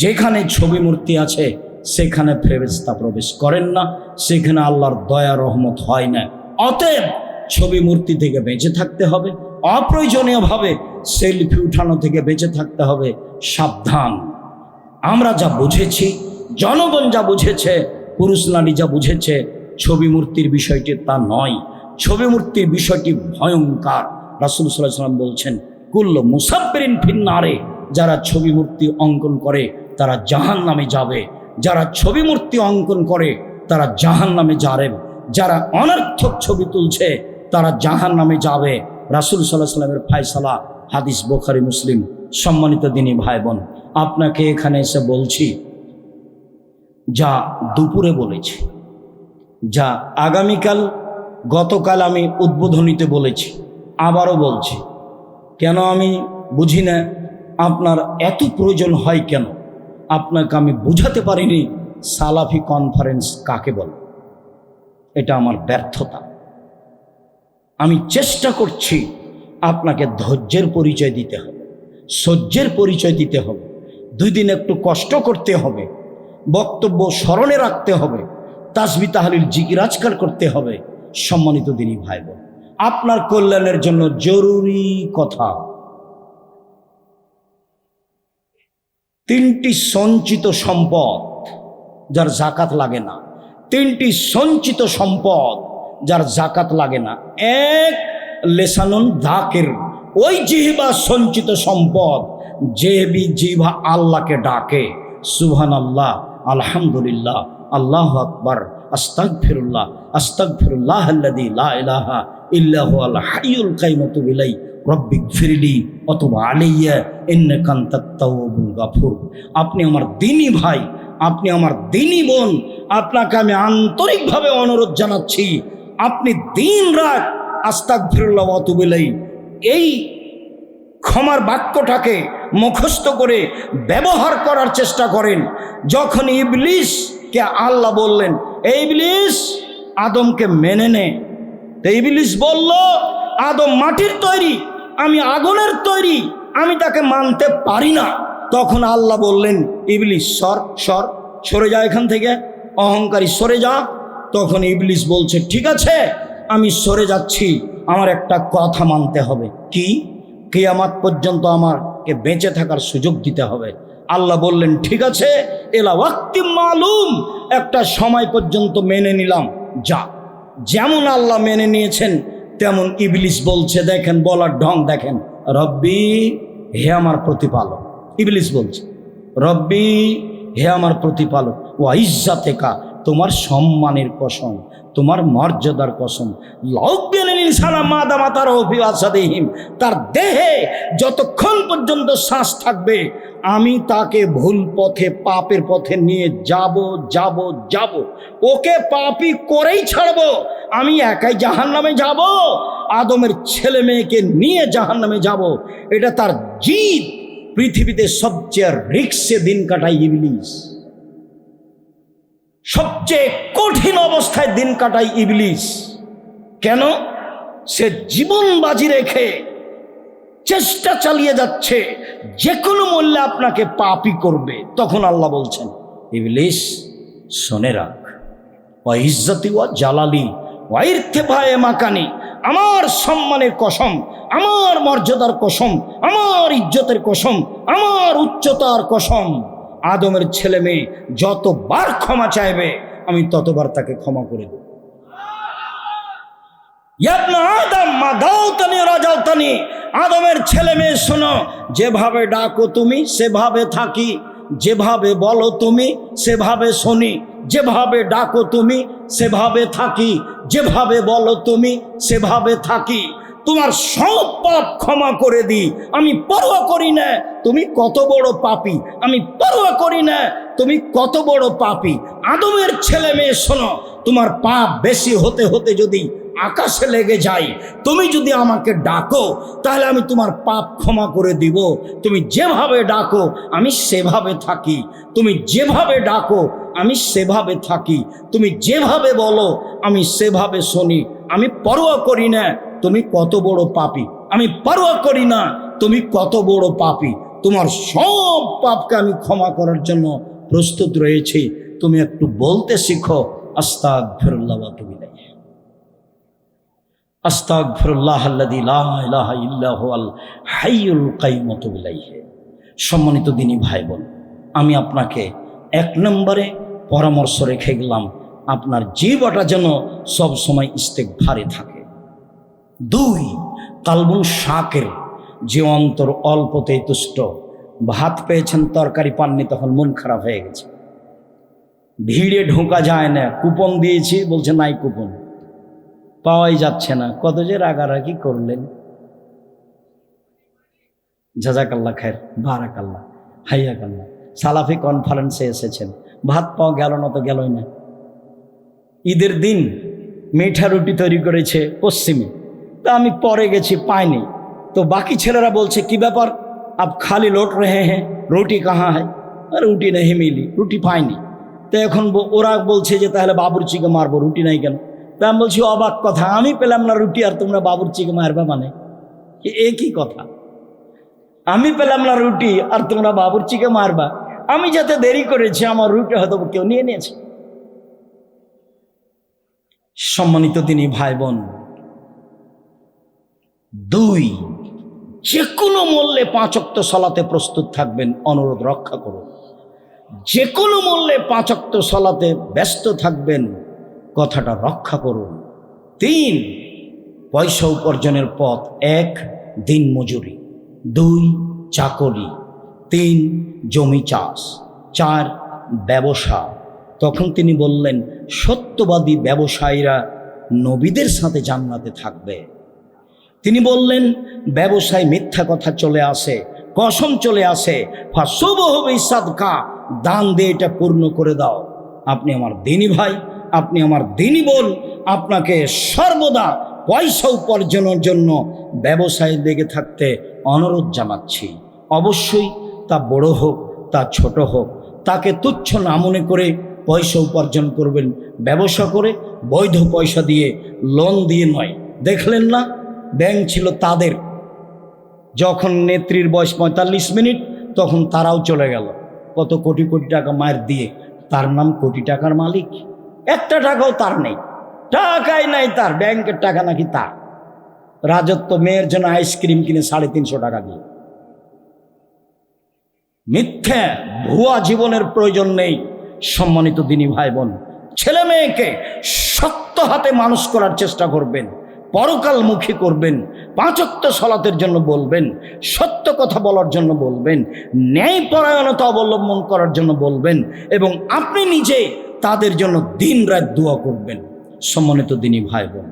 যেখানে ছবি মূর্তি আছে সেখানে ফেরেশতা প্রবেশ করেন না, সেখানে আল্লাহর দয়া রহমত হয় না। অতএব ছবি মূর্তি থেকে বেঁচে থাকতে হবে, অপ্রয়োজনীয়ভাবে সেলফি উঠানো থেকে বেঁচে থাকতে হবে। সাবধান। আমরা যা বুঝেছি, জনগণ যা বুঝেছে, পুরুষ নারী যা বুঝেছে, ছবি মূর্তির বিষয়টি তা নয়। ছবি মূর্তির বিষয়টি ভয়ঙ্কর। রাসূল সাল্লাল্লাহু আলাইহি ওয়াসাল্লাম বলছেন, কুল্লু মুসাব্বিরিন ফিন্নারে, যারা ছবি মূর্তি অঙ্কন করে তারা জাহান্নামে যাবে। যারা ছবি মূর্তি অঙ্কন করে তারা জাহান্নামে যাবেন, যারা অনর্থক ছবি তুলছে তারা জাহান্নামে যাবে। রাসূল সাল্লাল্লাহু আলাইহি ওয়াসাল্লামের ফায়সালা, হাদিস বুখারী মুসলিম। সম্মানিত দিনী ভাই বোন, আপনাকে এখানে এসে বলছি, যা দুপুরে বলেছি, যা আগামীকাল, গতকাল আমি উদ্বোধনীতে বলেছি, আবারও বলছি। কেন আমি বুঝি না আপনার এত প্রয়োজন হয় কেন, আপনাকে আমি বুঝাতে পারিনি সালাফি কনফারেন্স কাকে বলে। এটা আমার ব্যর্থতা। আমি চেষ্টা করছি আপনাকে ধৈর্যের পরিচয় দিতে হবে, সহ্যের পরিচয় দিতে হবে, 2 দিন একটু কষ্ট করতে হবে, বক্তব্য স্মরণে রাখতে হবে, তাসবিহ তাহলিল জিকির আজকার করতে হবে। সম্মানিত দিনী ভাই বোন, আপনার কল্যাণের জন্য জরুরি কথা, 3টি সঞ্চিত সম্পদ যার জাকাত লাগে না, 3টি সঞ্চিত সম্পদ যার জাকাত লাগে না। 1, লেসানুন যাকির, ওই জিহ্বা সঞ্চিত সম্পদ, যে জিহ্বা আল্লাহকে ডাকে, সুবহানাল্লাহ, আলহামদুলিল্লাহ, আল্লাহু আকবার, আস্তাগফিরুল্লাহ, আস্তাগফিরুল্লাহ আল্লাযী লা ইলাহা ইল্লা হুয়াল হাইয়ুল কাইয়ুম বিলাই রব্বিগফিরলি ওয়াতুব আলাইয়া ইন্নাকা আনতাত তাওয়াবুল গাফুর। আপনি আমার দিনী ভাই, আপনি আমার দিনী বোন, আপনাকে আমি আন্তরিকভাবে অনুরোধ জানাচ্ছি, আপনি দিন রাত আস্তাগফিরুল্লাহ ওয়াতুব ইলাই এই ক্ষমার বাক্যটাকে মুখস্থ করে ব্যবহার করার চেষ্টা করেন। যখন ইবলিসকে আল্লাহ বললেন, এই ইবলিস আদমকে মেনে নে, তো ইবলিস বলল, আদম মাটির তৈরি, আমি আগুনের তৈরি, আমি তাকে মানতে পারি না। তখন আল্লাহ বললেন, ইবলিস সরে যা এখান থেকে, অহংকারী সরে যা। তখন ইবলিস বলছে, ঠিক আছে আমি সরে যাচ্ছি, আমার একটা কথা মানতে হবে। কি? কিয়ামত পর্যন্ত আমাকে বেঁচে থাকার সুযোগ দিতে হবে। আল্লাহ বললেন, ঠিক আছে, এলা ওয়াক্তি মালুম, একটা সময় পর্যন্ত মেনে নিলাম, যা। যেমন আল্লাহ মেনে নিয়েছেন তেমন ইবলিস বলছে, দেখেন বলার ঢং দেখেন, রব্বি, হে আমার প্রতিপালক। ইবলিস বলছে, রব্বি, হে আমার প্রতিপালক, ওয়া ইজ্জাতেকা, তোমার সম্মানের কসম, তোমার মর্যাদার কসম, তার দেহে যতক্ষণ পর্যন্ত শ্বাস থাকবে আমি তাকে ভুল পথে, পাপের পথে নিয়ে যাব, ওকে পাপী করেই ছাড়বো। আমি একাই জাহান্নামে যাব, আদমের ছেলে মেয়েকে নিয়ে জাহান্নামে যাব। এটা তার জিদ। পৃথিবীতে সবচেয়ে রিক্সে দিন কাটায় ইবলিস, সবচেয়ে কঠিন অবস্থায় দিন কাটায় ইবলিস। কেন? সে জীবন বাজি রেখে চেষ্টা চালিয়ে যাচ্ছে যে কোনো মূল্যে আপনাকে পাপী করবে। তখন আল্লাহ বলছেন, ইবলিস শুনে রাখ, ওয়া ইজ্জতি ওয়া জালালি ওয়া ইরতিফায়ে মাকানি, আমার সম্মানের কসম, আমার মর্যাদার কসম, আমার ইজ্জতের কসম, আমার উচ্চতার কসম, আদমের ছেলে মেয়ে যতবার ক্ষমা চাইবে আমি ততবার তাকে ক্ষমা করে দেব। আদমের ছেলে মেয়ে শোনো, যেভাবে ডাকো তুমি সেভাবে থাকি, যেভাবে বলো তুমি সেভাবে শুনি, যেভাবে ডাকো তুমি সেভাবে থাকি, যেভাবে বলো তুমি সেভাবে থাকি। তোমার সব পাপ ক্ষমা করে দিই, আমি পরোয়া করি না তুমি কত বড় পাপী, আমি পরোয়া করি না তুমি কত বড় পাপী। আদমের ছেলে মেয়ে শোনো, তোমার পাপ বেশি হতে হতে যদি আকাশে লেগে যায়, তুমি যদি আমাকে ডাকো তাহলে আমি তোমার পাপ ক্ষমা করে দিব। তুমি যেভাবে ডাকো আমি সেভাবে থাকি, তুমি যেভাবে ডাকো আমি সেভাবে থাকি, তুমি যেভাবে বলো আমি সেভাবে শুনি। আমি পরোয়া করি না তুমি কত বড় পাপী, আমি পরোয়া করি না তুমি কত বড় পাপী। তোমার সব পাপকে আমি ক্ষমা করার জন্য প্রস্তুত রয়েছি। তুমি একটু বলতে শিখো, আস্তাগফিরুল্লাহ ওয়া আতুবু ইলাইহি, আস্তাগফিরুল্লাহ আল্লাযী লা ইলাহা ইল্লা হুয়াল হাইয়ুল কাইয়ুম ওয়া আতুবু ইলাইহি। সম্মানিত দিনী ভাই বোন, আমি আপনাকে 1 নম্বরে পরামর্শ রেখে গেলাম, আপনার জিহ্বাটা যেন সব সময় ইস্তেগফারে থাকে। 2, কালবুন শাকের, যে অন্তর অল্পতেই তুষ্ট। ভাত পেয়েছেন তরকারি পাননি, তখন মন খারাপ হয়ে গেছে। ভিড়ে ঢোকা যায় না, কুপন দিয়েছি, বলছে নাই কুপন, পাওয়াই যাচ্ছে না। কত যে রাগারাগি করলেন। জাজাকাল্লাহ খায়ের, বারাকাল্লাহ, হাইয়াকাল্লাহ। সালাফি কনফারেন্সে এসেছেন, ভাত পাওয়া গেল না তো গেলই না। ঈদের দিন মিঠা রুটি তৈরি করেছে পশ্চিমে, তা আমি পরে গেছি, পাইনি। তো বাকি ছেলেরা বলছে কি ব্যাপার, আপ খালি লৌট রহে হ্যাঁ, রুটি কাহা হয়? রুটি নেই মিলি, রুটি পাইনি। তো এখন ওরা বলছে যে তাহলে বাবুর্চিকে মারবো, রুটি নাই কেন? তা আমি বলছি অবাক কথা, আমি পেলাম না রুটি আর তোমরা বাবুর্চিকে মারবা, মানে এ কি কথা? আমি পেলাম না রুটি আর তোমরা বাবুর্চিকে মারবা? আমি যাতে দেরি করেছি, আমার রুটি হয়তো কেউ নিয়ে নিয়েছে। সম্মানিত তিনি ভাই বোন, দুই, যে কোনো মূল্যে 5 ওয়াক্ত সালাতে প্রস্তুত থাকবেন, অনুরোধ রক্ষা করুন। যে কোনো মূল্যে 5 ওয়াক্ত সালাতে ব্যস্ত থাকবেন, কথাটা রক্ষা করুন। 3, পয়সা উপার্জনের পথ। 1, দিন মজুরি। 2, চাকরি। 3, জমি চাষ। 4, ব্যবসা। তখন তিনি বললেন, সত্যবাদী ব্যবসায়ীরা নবীদের সাথে জান্নাতে থাকবে। তিনি বললেন, ব্যবসায় মিথ্যা কথা চলে আসে, কসম চলে আসে, ফাসুবহু সাদকা, দান দিয়ে এটা পূর্ণ করে দাও। আপনি আমার দিনী ভাই, আপনি আমার দিনী বোন, আপনাকে সর্বদা পয়সা উপার্জনের জন্য ব্যবসায় লেগে থাকতে অনুরোধ জানাচ্ছি। অবশ্যই তা বড় হোক, তা ছোট হোক, তাকে তুচ্ছ না মনে করে পয়সা উপার্জন করবেন। ব্যবসা করে বৈধ পয়সা দিয়ে, লোন দিয়ে নয়। দেখলেন না, ব্যাংক ছিল তাদের, যখন নেত্রীর বয়স 45 মিনিট, তখন তারাও চলে গেল। কত কোটি কোটি টাকা মায়ের দিয়ে, তার নাম কোটি টাকার মালিক? একটা টাকাও তার নেই, টাকাই নাই তার, ব্যাংকের টাকা নাকি তার। রাজত্ব, মেয়ের জন্য আইসক্রিম কিনে 350 টাকা দিয়ে। মিথ্যা ভুয়া জীবনের প্রয়োজন নেই। সম্মানিত দিনী ভাই বোন, ছেলে মেয়েকে শক্ত হাতে মানুষ করার চেষ্টা করবেন, পরকালমুখী করবেন, 5 ওয়াক্ত সালাতের জন্য বলবেন, সত্য কথা বলার জন্য বলবেন, ন্যায়পরায়ণতা অবলম্বন করার জন্য বলবেন, এবং আপনি নিজে তাদের জন্য দিন রাত দোয়া করবেন। সম্মানিত দিনী ভাই বোন,